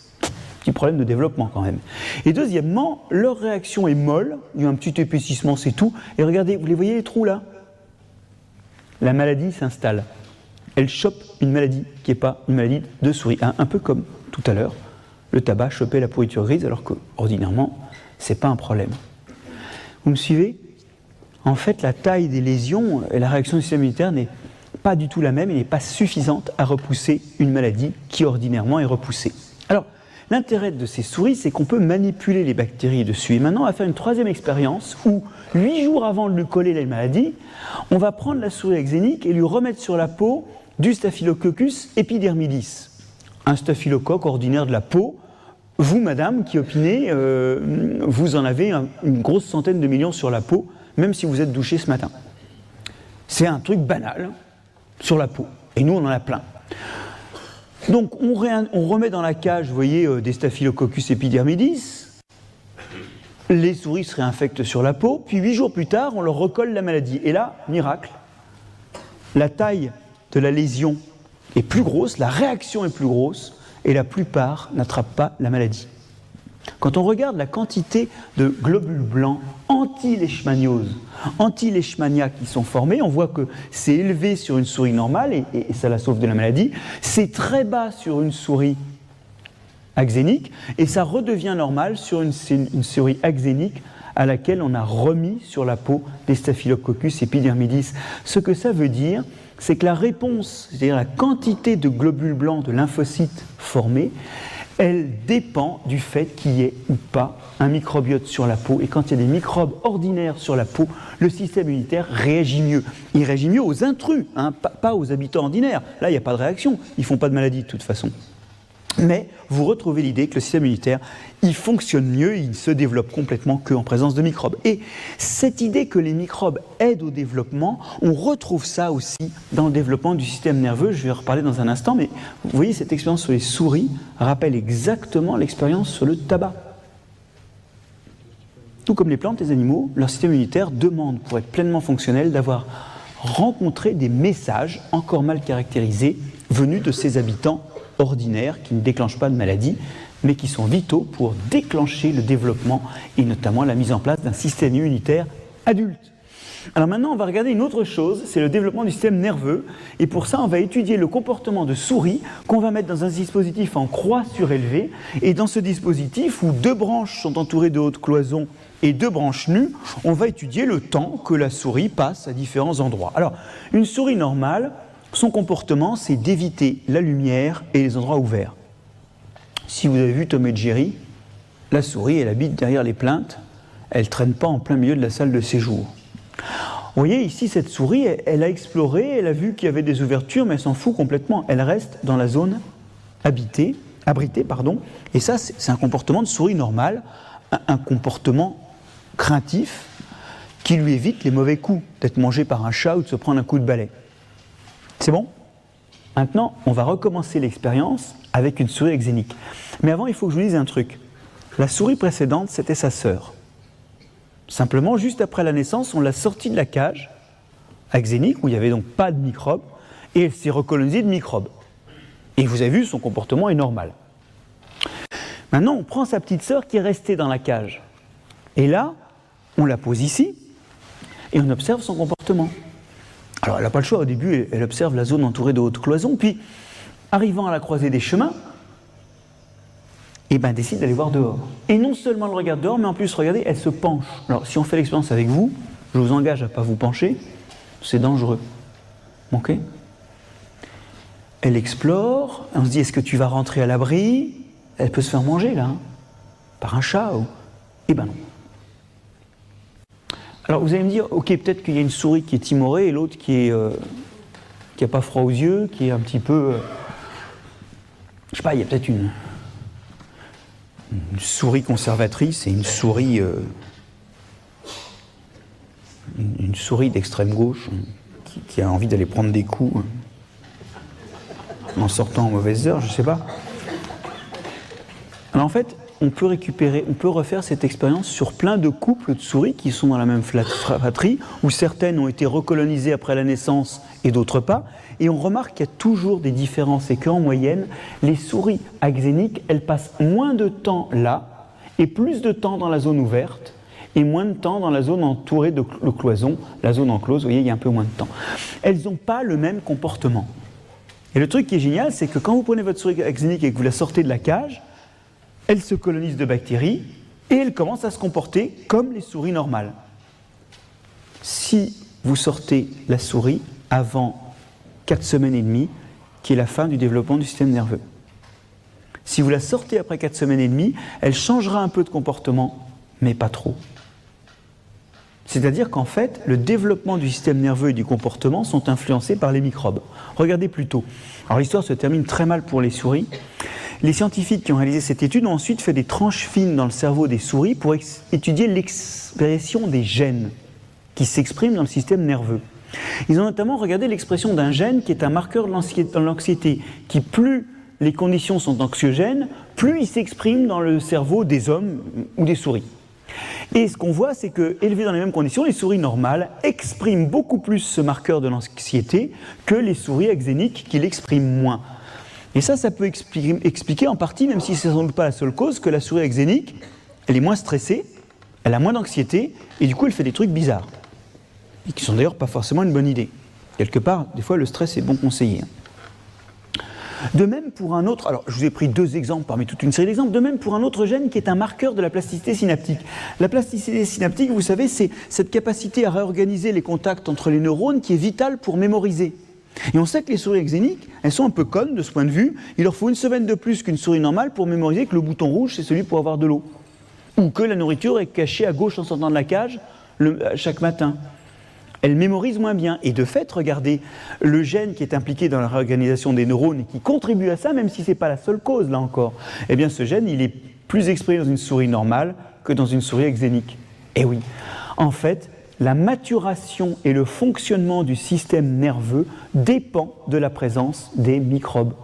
Speaker 1: Petit problème de développement quand même. Et deuxièmement, leur réaction est molle, il y a un petit épaississement, c'est tout. Et regardez, vous les voyez les trous là ? La maladie s'installe. Elle chope une maladie qui n'est pas une maladie de souris. Un peu comme tout à l'heure, le tabac chopait la pourriture grise, alors qu'ordinairement, ce n'est pas un problème. Vous me suivez ? En fait, la taille des lésions et la réaction du système immunitaire n'est pas du tout la même et n'est pas suffisante à repousser une maladie qui ordinairement est repoussée. Alors, l'intérêt de ces souris, c'est qu'on peut manipuler les bactéries dessus. Et maintenant, on va faire une troisième expérience où, 8 jours avant de lui coller les maladies, on va prendre la souris axénique et lui remettre sur la peau du Staphylococcus epidermidis, un staphylocoque ordinaire de la peau. Vous, madame, qui opinez, vous en avez une grosse centaine de millions sur la peau, même si vous êtes douché ce matin. C'est un truc banal sur la peau, et nous on en a plein. Donc on remet dans la cage, vous voyez, des Staphylococcus epidermidis, les souris se réinfectent sur la peau, puis 8 jours plus tard, on leur recolle la maladie. Et là, miracle, la taille de la lésion est plus grosse, la réaction est plus grosse, et la plupart n'attrapent pas la maladie. Quand on regarde la quantité de globules blancs anti-leishmaniose, anti-leishmania qui sont formés, on voit que c'est élevé sur une souris normale, et ça la sauve de la maladie, c'est très bas sur une souris axénique, et ça redevient normal sur une souris axénique à laquelle on a remis sur la peau des Staphylococcus epidermidis. Ce que ça veut dire, c'est que la réponse, c'est-à-dire la quantité de globules blancs, de lymphocytes formés, elle dépend du fait qu'il y ait ou pas un microbiote sur la peau. Et quand il y a des microbes ordinaires sur la peau, le système immunitaire réagit mieux. Il réagit mieux aux intrus, pas aux habitants ordinaires. Là, il n'y a pas de réaction. Ils ne font pas de maladie de toute façon. Mais vous retrouvez l'idée que le système immunitaire, il fonctionne mieux, il se développe complètement qu'en présence de microbes. Et cette idée que les microbes aident au développement, on retrouve ça aussi dans le développement du système nerveux. Je vais en reparler dans un instant, mais vous voyez, cette expérience sur les souris rappelle exactement l'expérience sur le tabac. Tout comme les plantes, les animaux, leur système immunitaire demande, pour être pleinement fonctionnel, d'avoir rencontré des messages encore mal caractérisés venus de ces habitants ordinaires qui ne déclenchent pas de maladie, mais qui sont vitaux pour déclencher le développement et notamment la mise en place d'un système immunitaire adulte. Alors maintenant, on va regarder une autre chose, c'est le développement du système nerveux. Et pour ça, on va étudier le comportement de souris qu'on va mettre dans un dispositif en croix surélevée. Et dans ce dispositif, où 2 branches sont entourées de hautes cloisons et 2 branches nues, on va étudier le temps que la souris passe à différents endroits. Alors, une souris normale, son comportement, c'est d'éviter la lumière et les endroits ouverts. Si vous avez vu Tom et Jerry, la souris, elle habite derrière les plinthes, elle ne traîne pas en plein milieu de la salle de séjour. Vous voyez, ici, cette souris, elle a exploré, elle a vu qu'il y avait des ouvertures, mais elle s'en fout complètement. Elle reste dans la zone abritée, et ça, c'est un comportement de souris normal, un comportement craintif qui lui évite les mauvais coups, d'être mangé par un chat ou de se prendre un coup de balai. C'est bon ? Maintenant, on va recommencer l'expérience avec une souris axénique. Mais avant, il faut que je vous dise un truc. La souris précédente, c'était sa sœur. Simplement, juste après la naissance, on l'a sortie de la cage axénique, où il n'y avait donc pas de microbes, et elle s'est recolonisée de microbes. Et vous avez vu, son comportement est normal. Maintenant, on prend sa petite sœur qui est restée dans la cage. Et là, on la pose ici, et on observe son comportement. Alors, elle n'a pas le choix. Au début, elle observe la zone entourée de hautes cloisons, puis, arrivant à la croisée des chemins, elle décide d'aller voir dehors. Et non seulement elle regarde dehors, mais en plus, regardez, elle se penche. Alors, si on fait l'expérience avec vous, je vous engage à ne pas vous pencher, c'est dangereux. Ok ? Elle explore, on se dit, est-ce que tu vas rentrer à l'abri ? Elle peut se faire manger, là, par un chat. Eh ben non. Alors vous allez me dire, ok, peut-être qu'il y a une souris qui est timorée et l'autre qui n'a pas froid aux yeux, qui est un petit peu... je sais pas, il y a peut-être une souris conservatrice et une souris d'extrême gauche qui a envie d'aller prendre des coups en sortant en mauvaise heure, je sais pas. Alors en fait, on peut refaire cette expérience sur plein de couples de souris qui sont dans la même fratrie, où certaines ont été recolonisées après la naissance et d'autres pas, et on remarque qu'il y a toujours des différences, et qu'en moyenne, les souris axéniques, elles passent moins de temps là, et plus de temps dans la zone ouverte, et moins de temps dans la zone entourée de cloisons, la zone enclose, vous voyez, il y a un peu moins de temps. Elles n'ont pas le même comportement. Et le truc qui est génial, c'est que quand vous prenez votre souris axénique et que vous la sortez de la cage, elle se colonise de bactéries et elle commence à se comporter comme les souris normales. Si vous sortez la souris avant 4 semaines et demie, qui est la fin du développement du système nerveux. Si vous la sortez après 4 semaines et demie, elle changera un peu de comportement, mais pas trop. C'est-à-dire qu'en fait, le développement du système nerveux et du comportement sont influencés par les microbes. Regardez plutôt. Alors l'histoire se termine très mal pour les souris. Les scientifiques qui ont réalisé cette étude ont ensuite fait des tranches fines dans le cerveau des souris pour étudier l'expression des gènes qui s'expriment dans le système nerveux. Ils ont notamment regardé l'expression d'un gène qui est un marqueur de l'anxiété, qui plus les conditions sont anxiogènes, plus il s'exprime dans le cerveau des hommes ou des souris. Et ce qu'on voit, c'est que, élevées dans les mêmes conditions, les souris normales expriment beaucoup plus ce marqueur de l'anxiété que les souris axéniques qui l'expriment moins. Et ça peut expliquer en partie, même si ce n'est sans doute pas la seule cause, que la souris axénique, elle est moins stressée, elle a moins d'anxiété, et du coup elle fait des trucs bizarres. Et qui sont d'ailleurs pas forcément une bonne idée. Quelque part, des fois le stress est bon conseiller. De même pour un autre, alors je vous ai pris 2 exemples parmi toute une série d'exemples, de même pour un autre gène qui est un marqueur de la plasticité synaptique. La plasticité synaptique, vous savez, c'est cette capacité à réorganiser les contacts entre les neurones qui est vitale pour mémoriser. Et on sait que les souris axéniques, elles sont un peu connes de ce point de vue. Il leur faut une semaine de plus qu'une souris normale pour mémoriser que le bouton rouge, c'est celui pour avoir de l'eau. Ou que la nourriture est cachée à gauche en sortant de la cage chaque matin. Elles mémorisent moins bien. Et de fait, regardez, le gène qui est impliqué dans la réorganisation des neurones et qui contribue à ça, même si ce n'est pas la seule cause, là encore, eh bien ce gène, il est plus exprimé dans une souris normale que dans une souris axénique. Et oui, en fait, la maturation et le fonctionnement du système nerveux dépend de la présence des microbes.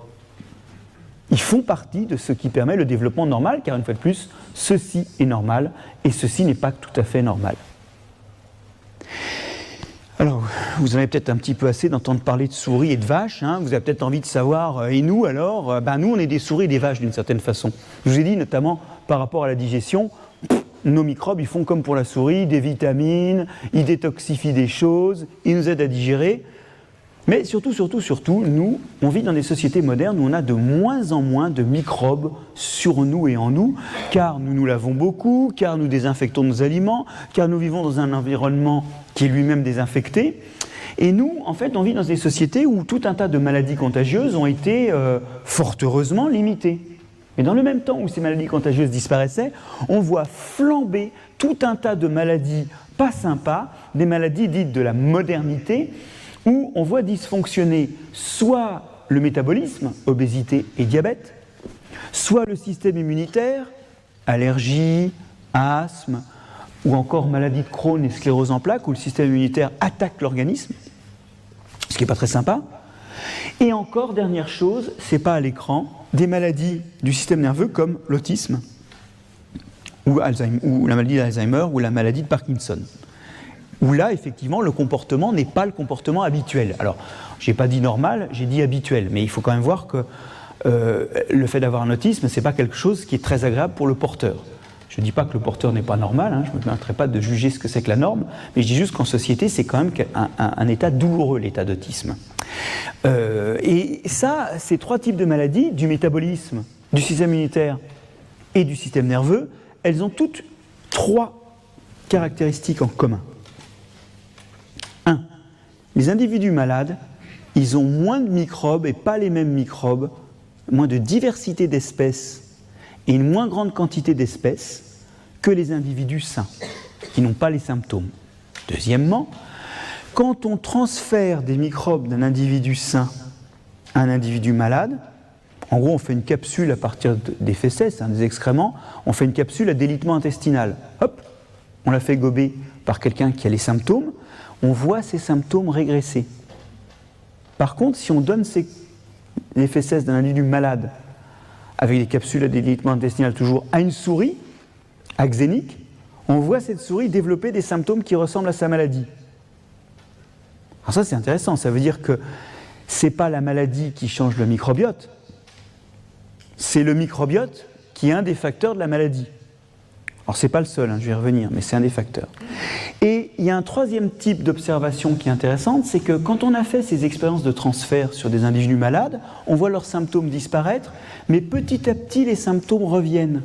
Speaker 1: Ils font partie de ce qui permet le développement normal, car une fois de plus, ceci est normal et ceci n'est pas tout à fait normal. Alors, vous en avez peut-être un petit peu assez d'entendre parler de souris et de vaches, hein. Vous avez peut-être envie de savoir, et nous alors, nous on est des souris et des vaches d'une certaine façon. Je vous ai dit notamment par rapport à la digestion, nos microbes ils font comme pour la souris, des vitamines, ils détoxifient des choses, ils nous aident à digérer. Mais surtout, nous, on vit dans des sociétés modernes où on a de moins en moins de microbes sur nous et en nous, car nous nous lavons beaucoup, car nous désinfectons nos aliments, car nous vivons dans un environnement qui est lui-même désinfecté. Et nous, en fait, on vit dans des sociétés où tout un tas de maladies contagieuses ont été fort heureusement limitées. Mais dans le même temps où ces maladies contagieuses disparaissaient, on voit flamber tout un tas de maladies pas sympas, des maladies dites de la modernité, où on voit dysfonctionner soit le métabolisme, obésité et diabète, soit le système immunitaire, allergies, asthme, ou encore maladie de Crohn et sclérose en plaques, où le système immunitaire attaque l'organisme, ce qui n'est pas très sympa. Et encore, dernière chose, c'est pas à l'écran, des maladies du système nerveux comme l'autisme, ou la maladie d'Alzheimer, ou la maladie de Parkinson. Où là, effectivement, le comportement n'est pas le comportement habituel. Alors, je n'ai pas dit normal, j'ai dit habituel, mais il faut quand même voir que le fait d'avoir un autisme, ce n'est pas quelque chose qui est très agréable pour le porteur. Je ne dis pas que le porteur n'est pas normal, hein, je ne me permettrai pas de juger ce que c'est que la norme, mais je dis juste qu'en société, c'est quand même un état douloureux, l'état d'autisme. Et ça, ces 3 types de maladies, du métabolisme, du système immunitaire et du système nerveux, elles ont toutes 3 caractéristiques en commun. 1. Les individus malades, ils ont moins de microbes et pas les mêmes microbes, moins de diversité d'espèces et une moins grande quantité d'espèces que les individus sains, qui n'ont pas les symptômes. Deuxièmement, quand on transfère des microbes d'un individu sain à un individu malade, en gros on fait une capsule à partir des fesses, des excréments, on fait une capsule à délitement intestinal. Hop, on la fait gober par quelqu'un qui a les symptômes, on voit ces symptômes régresser. Par contre, si on donne les fesses d'un individu malade avec des capsules à délitement intestinal toujours à une souris axénique, on voit cette souris développer des symptômes qui ressemblent à sa maladie. Alors ça c'est intéressant, ça veut dire que ce n'est pas la maladie qui change le microbiote, c'est le microbiote qui est un des facteurs de la maladie. Alors c'est pas le seul, je vais y revenir, mais c'est un des facteurs. Et il y a un 3e type d'observation qui est intéressante, c'est que quand on a fait ces expériences de transfert sur des individus malades, on voit leurs symptômes disparaître, mais petit à petit les symptômes reviennent.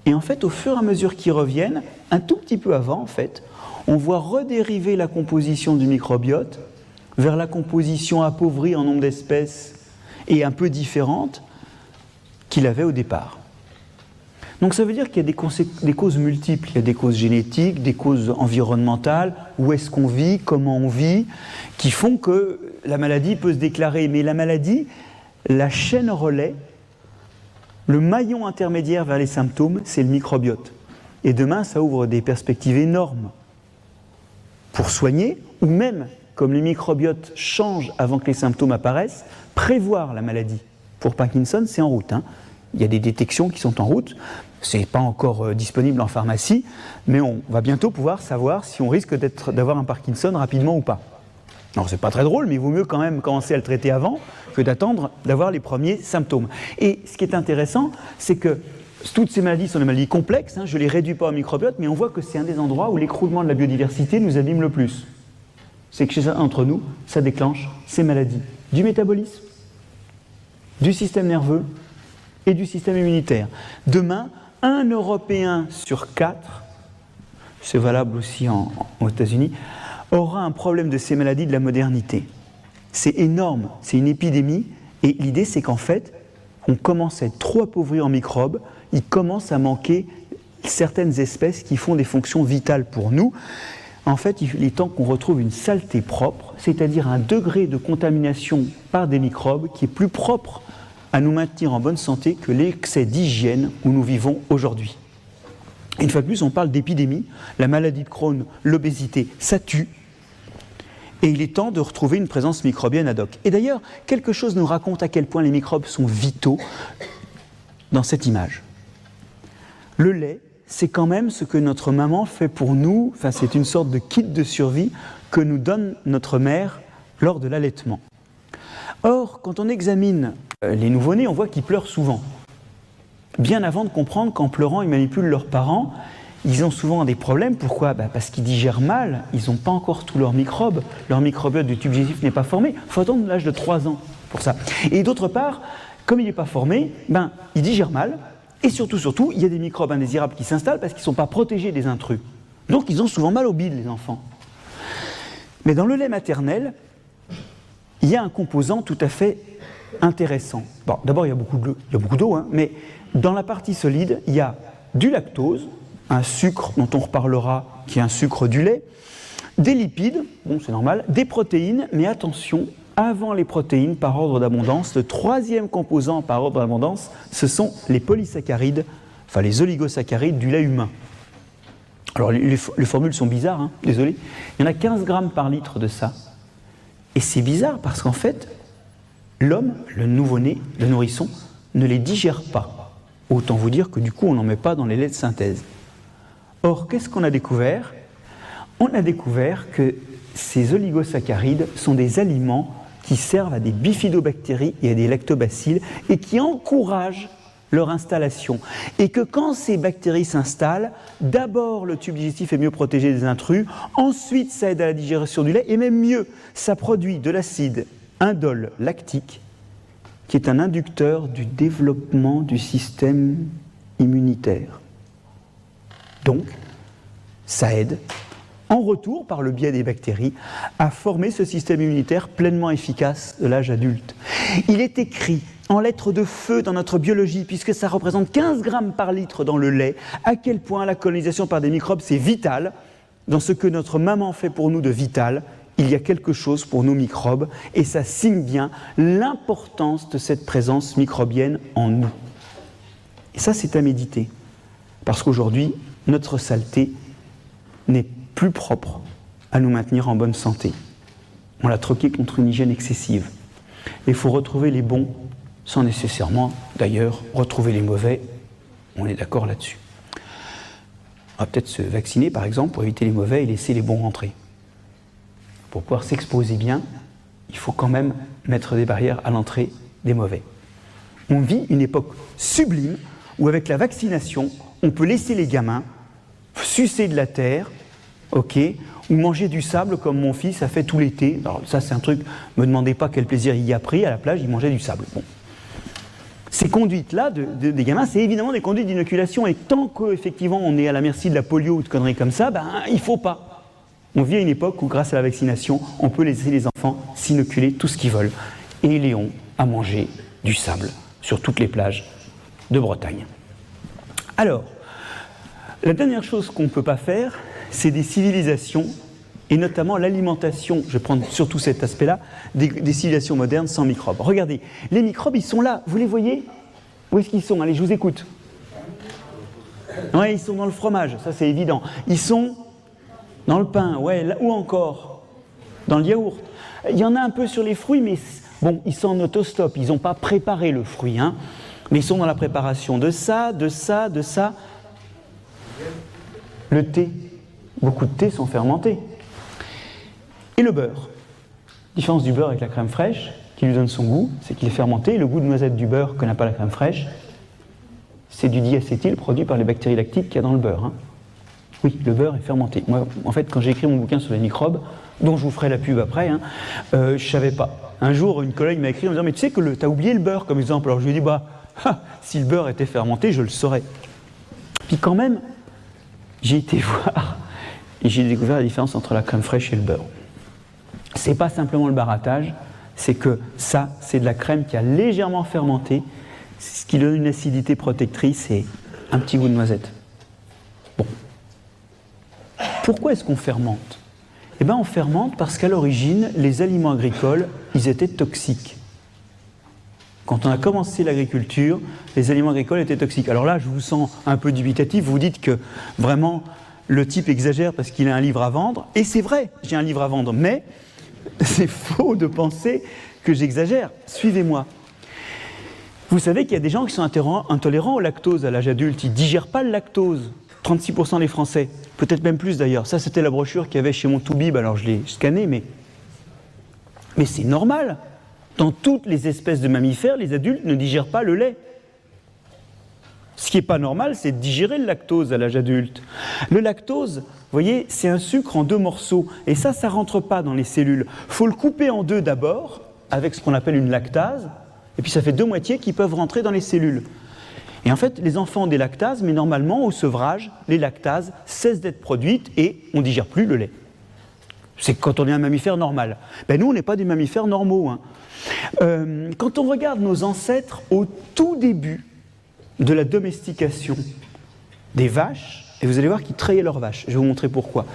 Speaker 1: Et en fait, au fur et à mesure qu'ils reviennent, un tout petit peu avant en fait, on voit redériver la composition du microbiote vers la composition appauvrie en nombre d'espèces et un peu différente qu'il avait au départ. Donc ça veut dire qu'il y a des causes multiples, il y a des causes génétiques, des causes environnementales, où est-ce qu'on vit, comment on vit, qui font que la maladie peut se déclarer. Mais la maladie, la chaîne relais, le maillon intermédiaire vers les symptômes, c'est le microbiote. Et demain, ça ouvre des perspectives énormes pour soigner, ou même, comme les microbiotes changent avant que les symptômes apparaissent, prévoir la maladie. Pour Parkinson, c'est en route. Il y a des détections qui sont en route. Ce n'est pas encore disponible en pharmacie, mais on va bientôt pouvoir savoir si on risque d'avoir un Parkinson rapidement ou pas. Alors, c'est pas très drôle, mais il vaut mieux quand même commencer à le traiter avant que d'attendre d'avoir les premiers symptômes. Et ce qui est intéressant, c'est que toutes ces maladies sont des maladies complexes, je ne les réduis pas au microbiote, mais on voit que c'est un des endroits où l'écroulement de la biodiversité nous abîme le plus. C'est que chez un d'entre nous, ça déclenche ces maladies du métabolisme, du système nerveux et du système immunitaire. Demain, 1 Européen sur 4, c'est valable aussi aux États-Unis, aura un problème de ces maladies de la modernité. C'est énorme, c'est une épidémie, et l'idée c'est qu'en fait, on commence à être trop appauvri en microbes, il commence à manquer certaines espèces qui font des fonctions vitales pour nous. En fait, il est temps qu'on retrouve une saleté propre, c'est-à-dire un degré de contamination par des microbes qui est plus propre à nous maintenir en bonne santé que l'excès d'hygiène où nous vivons aujourd'hui. Une fois de plus, on parle d'épidémie, la maladie de Crohn, l'obésité, ça tue, et il est temps de retrouver une présence microbienne ad hoc. Et d'ailleurs, quelque chose nous raconte à quel point les microbes sont vitaux dans cette image. Le lait, c'est quand même ce que notre maman fait pour nous, enfin c'est une sorte de kit de survie que nous donne notre mère lors de l'allaitement. Or, quand on examine les nouveau-nés, on voit qu'ils pleurent souvent. Bien avant de comprendre qu'en pleurant, ils manipulent leurs parents, ils ont souvent des problèmes. Pourquoi ? Parce qu'ils digèrent mal, ils n'ont pas encore tous leurs microbes, leur microbiote du tube digestif n'est pas formé, il faut attendre l'âge de 3 ans pour ça. Et d'autre part, comme il n'est pas formé, il digère mal, et surtout, il y a des microbes indésirables qui s'installent parce qu'ils ne sont pas protégés des intrus. Donc ils ont souvent mal au bide, les enfants. Mais dans le lait maternel, il y a un composant tout à fait intéressant. Bon, d'abord, il y a beaucoup d'eau, mais dans la partie solide, il y a du lactose, un sucre dont on reparlera, qui est un sucre du lait, des lipides, bon c'est normal, des protéines, mais attention, avant les protéines, par ordre d'abondance, le troisième composant par ordre d'abondance, ce sont les polysaccharides, enfin les oligosaccharides du lait humain. Alors les formules sont bizarres, désolé, il y en a 15 grammes par litre de ça. Et c'est bizarre parce qu'en fait, l'homme, le nouveau-né, le nourrisson, ne les digère pas. Autant vous dire que du coup, on n'en met pas dans les laits de synthèse. Or, qu'est-ce qu'on a découvert ? On a découvert que ces oligosaccharides sont des aliments qui servent à des bifidobactéries et à des lactobacilles et qui encouragent leur installation. Et que quand ces bactéries s'installent, d'abord le tube digestif est mieux protégé des intrus, ensuite ça aide à la digestion du lait, et même mieux, ça produit de l'acide indole lactique, qui est un inducteur du développement du système immunitaire. Donc, ça aide, en retour, par le biais des bactéries, à former ce système immunitaire pleinement efficace de l'âge adulte. Il est écrit en lettres de feu dans notre biologie, puisque ça représente 15 grammes par litre dans le lait, à quel point la colonisation par des microbes, c'est vital. Dans ce que notre maman fait pour nous de vital, il y a quelque chose pour nos microbes, et ça signe bien l'importance de cette présence microbienne en nous. Et ça, c'est à méditer, parce qu'aujourd'hui, notre saleté n'est plus propre à nous maintenir en bonne santé. On l'a troqué contre une hygiène excessive. Il faut retrouver les bons, sans nécessairement, d'ailleurs, retrouver les mauvais. On est d'accord là-dessus. On va peut-être se vacciner, par exemple, pour éviter les mauvais et laisser les bons rentrer. Pour pouvoir s'exposer bien, il faut quand même mettre des barrières à l'entrée des mauvais. On vit une époque sublime où, avec la vaccination, on peut laisser les gamins sucer de la terre, ou manger du sable comme mon fils a fait tout l'été. Alors ça, c'est un truc, ne me demandez pas quel plaisir il y a pris, à la plage, il mangeait du sable. Bon. Ces conduites-là des gamins, c'est évidemment des conduites d'inoculation, et tant qu'effectivement on est à la merci de la polio ou de conneries comme ça, il ne faut pas. On vit à une époque où, grâce à la vaccination, on peut laisser les enfants s'inoculer tout ce qu'ils veulent. Et Léon a mangé du sable sur toutes les plages de Bretagne. Alors, la dernière chose qu'on ne peut pas faire, c'est des civilisations, et notamment l'alimentation, je vais prendre surtout cet aspect-là, des civilisations modernes sans microbes. Regardez, les microbes, ils sont là, vous les voyez? Où est-ce qu'ils sont? Allez, je vous écoute. Ouais, ils sont dans le fromage, ça c'est évident. Ils sont dans le pain, ouais, là, ou encore dans le yaourt. Il y en a un peu sur les fruits, mais bon, ils sont en autostop, ils n'ont pas préparé le fruit, hein. Mais ils sont dans la préparation de ça, de ça, de ça. Le thé, beaucoup de thés sont fermentés. Et le beurre. La différence du beurre avec la crème fraîche, qui lui donne son goût, c'est qu'il est fermenté. Et le goût de noisette du beurre que n'a pas la crème fraîche, c'est du diacétyl produit par les bactéries lactiques qu'il y a dans le beurre, hein. Oui, le beurre est fermenté. Moi, en fait, quand j'ai écrit mon bouquin sur les microbes, dont je vous ferai la pub après, hein, je ne savais pas. Un jour, une collègue m'a écrit en me disant « Mais tu sais que tu as oublié le beurre comme exemple ?» Alors je lui ai dit « Si le beurre était fermenté, je le saurais. » Puis quand même, j'ai été voir et j'ai découvert la différence entre la crème fraîche et le beurre. C'est pas simplement le barattage, c'est que ça, c'est de la crème qui a légèrement fermenté, ce qui donne une acidité protectrice et un petit goût de noisette. Bon. Pourquoi est-ce qu'on fermente? Eh bien, on fermente parce qu'à l'origine, les aliments agricoles, ils étaient toxiques. Quand on a commencé l'agriculture, les aliments agricoles étaient toxiques. Alors là, je vous sens un peu dubitatif, vous dites que vraiment, le type exagère parce qu'il a un livre à vendre, et c'est vrai, j'ai un livre à vendre, mais c'est faux de penser que j'exagère. Suivez-moi. Vous savez qu'il y a des gens qui sont intolérants au lactose à l'âge adulte, ils ne digèrent pas le lactose. 36% des Français, peut-être même plus d'ailleurs. Ça, c'était la brochure qu'il y avait chez mon Toubib, alors je l'ai scanné, mais c'est normal. Dans toutes les espèces de mammifères, les adultes ne digèrent pas le lait. Ce qui n'est pas normal, c'est de digérer le lactose à l'âge adulte. Le lactose, vous voyez, c'est un sucre en 2 morceaux. Et ça ne rentre pas dans les cellules. Il faut le couper en 2 d'abord, avec ce qu'on appelle une lactase. Et puis ça fait 2 moitiés qui peuvent rentrer dans les cellules. Et en fait, les enfants ont des lactases, mais normalement, au sevrage, les lactases cessent d'être produites et on ne digère plus le lait. C'est quand on est un mammifère normal. Ben nous, on n'est pas des mammifères normaux, hein. Quand on regarde nos ancêtres au tout début de la domestication des vaches, et vous allez voir qu'ils traillaient leurs vaches. Je vais vous montrer pourquoi.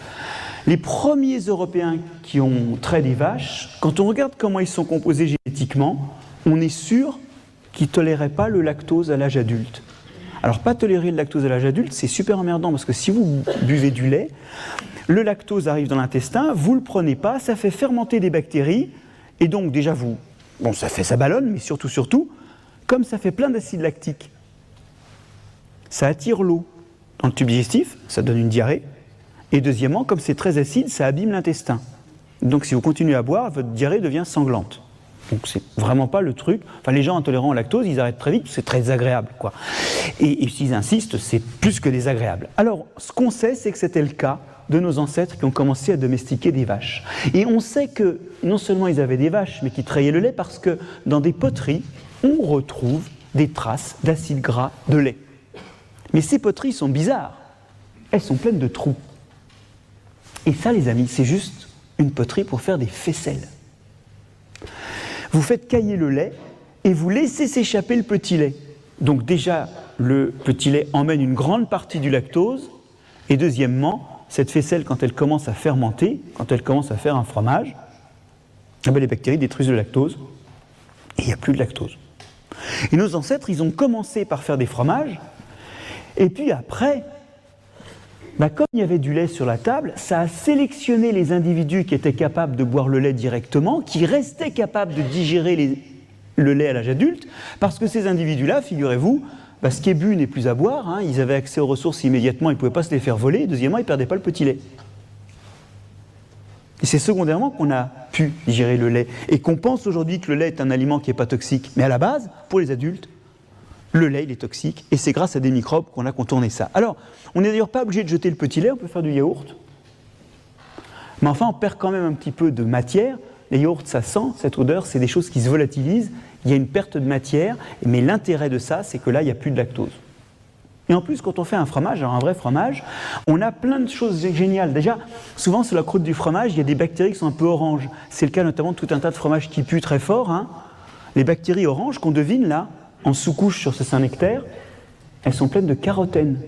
Speaker 1: Les premiers Européens qui ont trait des vaches, quand on regarde comment ils sont composés génétiquement, on est sûr qu'ils ne toléraient pas le lactose à l'âge adulte. Alors, pas tolérer le lactose à l'âge adulte, c'est super emmerdant, parce que si vous buvez du lait, le lactose arrive dans l'intestin, vous ne le prenez pas, ça fait fermenter des bactéries, et donc déjà ça ballonne, mais surtout, comme ça fait plein d'acide lactique, ça attire l'eau dans le tube digestif, ça donne une diarrhée, et deuxièmement, comme c'est très acide, ça abîme l'intestin. Donc si vous continuez à boire, votre diarrhée devient sanglante. Donc c'est vraiment pas le truc. Enfin, les gens intolérants au lactose, ils arrêtent très vite, c'est très désagréable, quoi. Et s'ils insistent, c'est plus que désagréable. Alors, ce qu'on sait, c'est que c'était le cas de nos ancêtres qui ont commencé à domestiquer des vaches. Et on sait que non seulement ils avaient des vaches, mais qu'ils traillaient le lait parce que dans des poteries, on retrouve des traces d'acide gras de lait. Mais ces poteries sont bizarres. Elles sont pleines de trous. Et ça, les amis, c'est juste une poterie pour faire des faisselles. Vous faites cailler le lait et vous laissez s'échapper le petit lait. Donc déjà, le petit lait emmène une grande partie du lactose. Et deuxièmement, cette faisselle, quand elle commence à fermenter, quand elle commence à faire un fromage, les bactéries détruisent le lactose et il n'y a plus de lactose. Et nos ancêtres, ils ont commencé par faire des fromages. Et puis après, comme il y avait du lait sur la table, ça a sélectionné les individus qui étaient capables de boire le lait directement, qui restaient capables de digérer le lait à l'âge adulte, parce que ces individus-là, figurez-vous, ce qui est bu n'est plus à boire, hein, ils avaient accès aux ressources immédiatement, ils ne pouvaient pas se les faire voler, et deuxièmement, ils ne perdaient pas le petit lait. Et c'est secondairement qu'on a pu digérer le lait, et qu'on pense aujourd'hui que le lait est un aliment qui n'est pas toxique. Mais à la base, pour les adultes, le lait, il est toxique, et c'est grâce à des microbes qu'on a contourné ça. Alors, on n'est d'ailleurs pas obligé de jeter le petit lait, on peut faire du yaourt. Mais enfin, on perd quand même un petit peu de matière. Les yaourts, ça sent, cette odeur, c'est des choses qui se volatilisent. Il y a une perte de matière, mais l'intérêt de ça, c'est que là, il n'y a plus de lactose. Et en plus, quand on fait un fromage, alors un vrai fromage, on a plein de choses géniales. Déjà, souvent, sur la croûte du fromage, il y a des bactéries qui sont un peu oranges. C'est le cas notamment de tout un tas de fromages qui puent très fort, hein. Les bactéries oranges qu'on devine là, en sous-couche sur ce Saint-Nectaire, elles sont pleines de carotène.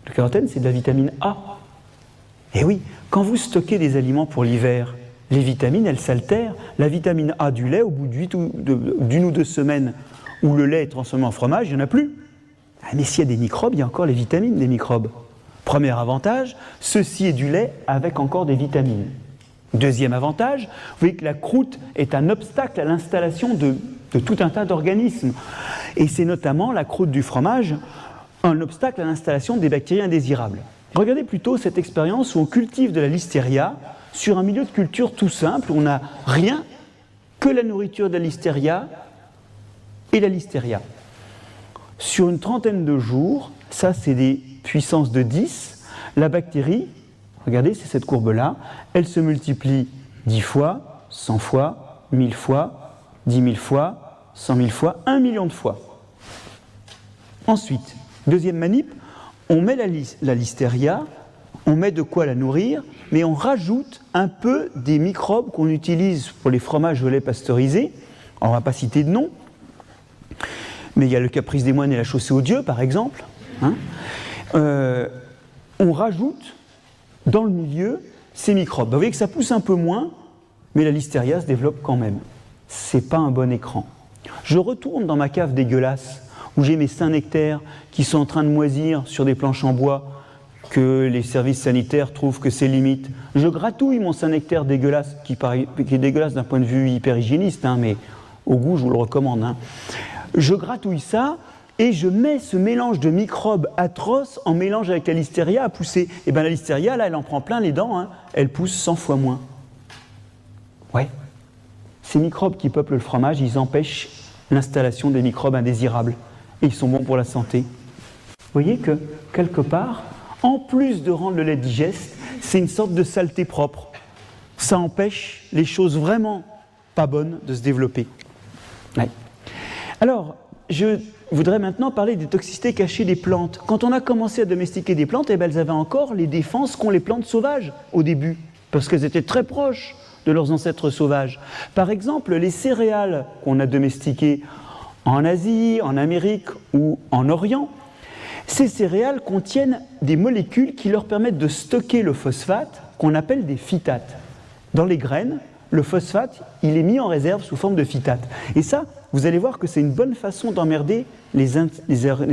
Speaker 1: Le carotène, c'est de la vitamine A. Et oui, quand vous stockez des aliments pour l'hiver, les vitamines, elles s'altèrent. La vitamine A du lait, au bout d'une ou deux semaines où le lait est transformé en fromage, il n'y en a plus. Ah, mais s'il y a des microbes, il y a encore les vitamines des microbes. Premier avantage, ceci est du lait avec encore des vitamines. Deuxième avantage, vous voyez que la croûte est un obstacle à l'installation de tout un tas d'organismes. Et c'est notamment la croûte du fromage, un obstacle à l'installation des bactéries indésirables. Regardez plutôt cette expérience où on cultive de la listeria sur un milieu de culture tout simple, où on n'a rien que la nourriture de la listeria et la listeria. Sur une trentaine de jours, ça c'est des puissances de 10, la bactérie, regardez, c'est cette courbe-là, elle se multiplie 10 fois, 100 fois, 1000 fois, 10 000 fois, 100 000 fois, 1 million de fois. Ensuite, deuxième manip, on met la listeria, on met de quoi la nourrir, mais on rajoute un peu des microbes qu'on utilise pour les fromages au lait pasteurisés. On ne va pas citer de nom, mais il y a le caprice des moines et la chaussée aux dieux, par exemple. On rajoute dans le milieu ces microbes. Vous voyez que ça pousse un peu moins, mais la listeria se développe quand même. C'est pas un bon écran. Je retourne dans ma cave dégueulasse, où j'ai mes Saint-Nectaire qui sont en train de moisir sur des planches en bois, que les services sanitaires trouvent que c'est limite. Je gratouille mon Saint-Nectaire dégueulasse, qui est dégueulasse d'un point de vue hyper hygiéniste, mais au goût, je vous le recommande. Je gratouille ça, et je mets ce mélange de microbes atroces en mélange avec la listeria à pousser. Et bien la listeria, là, elle en prend plein les dents, elle pousse 100 fois moins. Ouais. Ces microbes qui peuplent le fromage, ils empêchent l'installation des microbes indésirables. Et ils sont bons pour la santé. Vous voyez que, quelque part, en plus de rendre le lait digeste, c'est une sorte de saleté propre. Ça empêche les choses vraiment pas bonnes de se développer. Ouais. Alors, je voudrais maintenant parler des toxicités cachées des plantes. Quand on a commencé à domestiquer des plantes, elles avaient encore les défenses qu'ont les plantes sauvages au début, parce qu'elles étaient très proches de leurs ancêtres sauvages. Par exemple, les céréales qu'on a domestiquées en Asie, en Amérique ou en Orient, ces céréales contiennent des molécules qui leur permettent de stocker le phosphate qu'on appelle des phytates. Dans les graines, le phosphate, il est mis en réserve sous forme de phytate. Et ça, vous allez voir que c'est une bonne façon d'emmerder les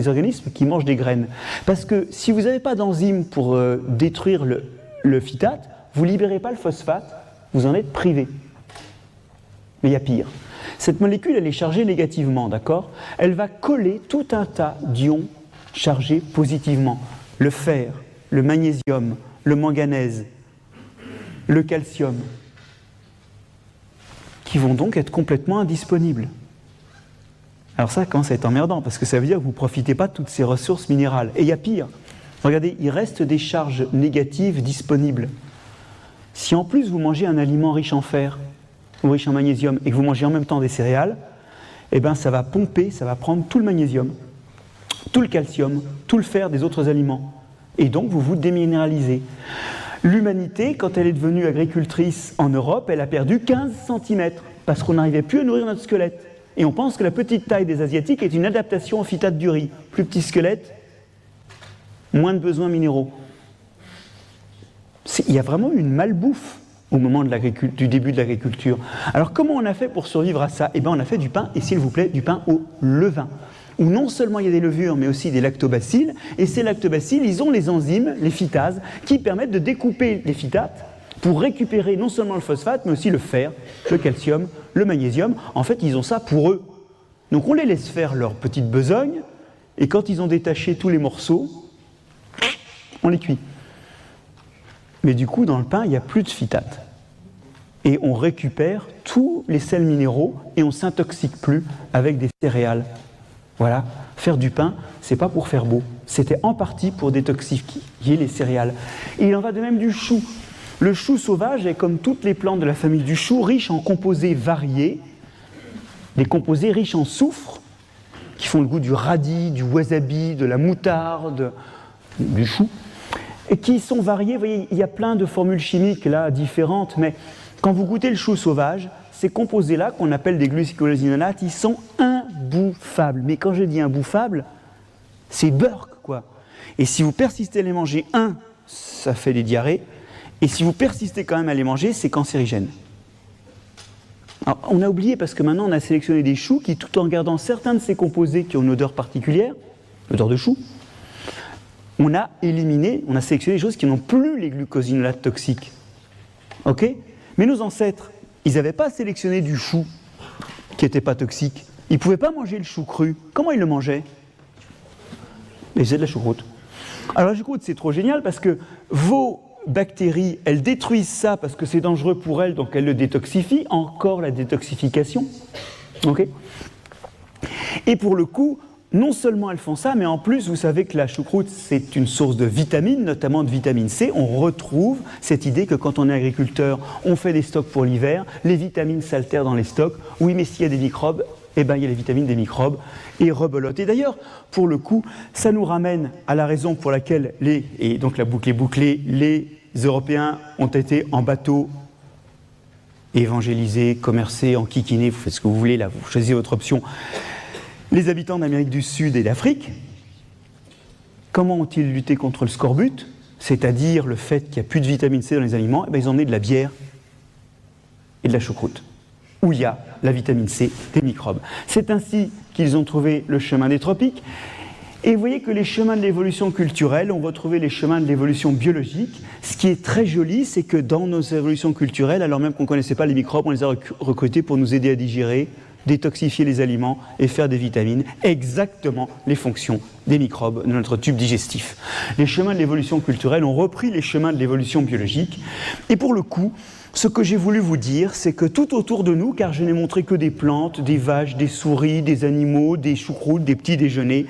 Speaker 1: organismes qui mangent des graines. Parce que si vous n'avez pas d'enzyme pour détruire le phytate, vous ne libérez pas le phosphate, vous en êtes privé. Mais il y a pire. Cette molécule, elle est chargée négativement, d'accord ? Elle va coller tout un tas d'ions chargés positivement. Le fer, le magnésium, le manganèse, le calcium, qui vont donc être complètement indisponibles. Alors ça commence à être emmerdant, parce que ça veut dire que vous ne profitez pas de toutes ces ressources minérales. Et il y a pire. Regardez, il reste des charges négatives disponibles. Si en plus vous mangez un aliment riche en fer, ou riche en magnésium, et que vous mangez en même temps des céréales, eh bien ça va pomper, ça va prendre tout le magnésium, tout le calcium, tout le fer des autres aliments. Et donc vous vous déminéralisez. L'humanité, quand elle est devenue agricultrice en Europe, elle a perdu 15 cm, parce qu'on n'arrivait plus à nourrir notre squelette. Et on pense que la petite taille des Asiatiques est une adaptation au phytate du riz. Plus petit squelette, moins de besoins minéraux. Il y a vraiment une malbouffe au moment du début de l'agriculture. Alors comment on a fait pour survivre à ça ? Eh bien on a fait du pain, et s'il vous plaît, du pain au levain, où non seulement il y a des levures, mais aussi des lactobacilles, et ces lactobacilles, ils ont les enzymes, les phytases, qui permettent de découper les phytates pour récupérer non seulement le phosphate, mais aussi le fer, le calcium, le magnésium. En fait, ils ont ça pour eux. Donc on les laisse faire leur petite besogne, et quand ils ont détaché tous les morceaux, on les cuit. Mais du coup, dans le pain, il n'y a plus de phytate. Et on récupère tous les sels minéraux et on ne s'intoxique plus avec des céréales. Voilà, faire du pain, c'est pas pour faire beau. C'était en partie pour détoxifier les céréales. Et il en va de même du chou. Le chou sauvage est, comme toutes les plantes de la famille du chou, riche en composés variés, des composés riches en soufre, qui font le goût du radis, du wasabi, de la moutarde, du chou, et qui sont variés. Vous voyez, il y a plein de formules chimiques là différentes, mais quand vous goûtez le chou sauvage, ces composés-là, qu'on appelle des glucosinolates, ils sont imbouffables. Mais quand je dis imbouffables, C'est Burke, quoi. Et si vous persistez à les manger, ça fait des diarrhées, et si vous persistez quand même à les manger, c'est cancérigène. Alors, on a oublié parce que maintenant on a sélectionné des choux qui, tout en gardant certains de ces composés qui ont une odeur particulière, l'odeur de chou, on a sélectionné des choses qui n'ont plus les glucosinolates toxiques. Ok ? Mais nos ancêtres, ils n'avaient pas sélectionné du chou qui n'était pas toxique. Ils ne pouvaient pas manger le chou cru. Comment ils le mangeaient ? Ils faisaient de la choucroute. Alors la choucroute, c'est trop génial parce que vos bactéries, elles détruisent ça parce que c'est dangereux pour elles, donc elles le détoxifient. Encore la détoxification. Ok ? Et pour le coup, non seulement elles font ça, mais en plus, vous savez que la choucroute, c'est une source de vitamines, notamment de vitamine C. On retrouve cette idée que quand on est agriculteur, on fait des stocks pour l'hiver, les vitamines s'altèrent dans les stocks. Oui, mais s'il y a des microbes, eh ben, il y a les vitamines des microbes et rebelote. Et d'ailleurs, pour le coup, ça nous ramène à la raison pour laquelle et donc la boucle est bouclée, les Européens ont été en bateau évangélisés, commercés, enquiquinés, vous faites ce que vous voulez, là, vous choisissez votre option. Les habitants d'Amérique du Sud et d'Afrique, comment ont-ils lutté contre le scorbut, c'est-à-dire le fait qu'il n'y a plus de vitamine C dans les aliments? Eh bien, ils ont emmené de la bière et de la choucroute, où il y a la vitamine C des microbes. C'est ainsi qu'ils ont trouvé le chemin des tropiques. Et vous voyez que les chemins de l'évolution culturelle ont retrouvé les chemins de l'évolution biologique. Ce qui est très joli, c'est que dans nos évolutions culturelles, alors même qu'on ne connaissait pas les microbes, on les a recrutés pour nous aider à digérer, détoxifier les aliments et faire des vitamines, exactement les fonctions des microbes de notre tube digestif. Les chemins de l'évolution culturelle ont repris les chemins de l'évolution biologique. Et pour le coup, ce que j'ai voulu vous dire, c'est que tout autour de nous, car je n'ai montré que des plantes, des vaches, des souris, des animaux, des choucroutes, des petits déjeuners,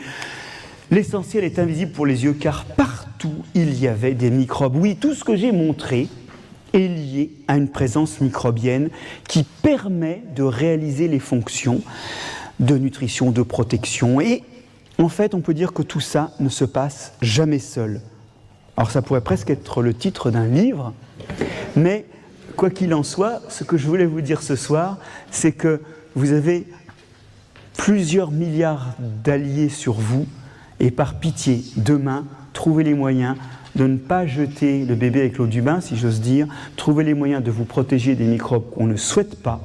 Speaker 1: l'essentiel est invisible pour les yeux, car partout il y avait des microbes. Oui, tout ce que j'ai montré est lié à une présence microbienne qui permet de réaliser les fonctions de nutrition, de protection. Et en fait, on peut dire que tout ça ne se passe jamais seul. Alors ça pourrait presque être le titre d'un livre, mais quoi qu'il en soit, ce que je voulais vous dire ce soir, c'est que vous avez plusieurs milliards d'alliés sur vous, et par pitié, demain, trouvez les moyens de ne pas jeter le bébé avec l'eau du bain, si j'ose dire, trouvez les moyens de vous protéger des microbes qu'on ne souhaite pas,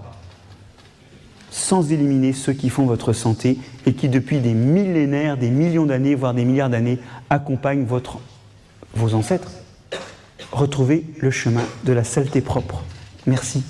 Speaker 1: sans éliminer ceux qui font votre santé et qui, depuis des millénaires, des millions d'années, voire des milliards d'années, accompagnent vos ancêtres. Retrouvez le chemin de la saleté propre. Merci.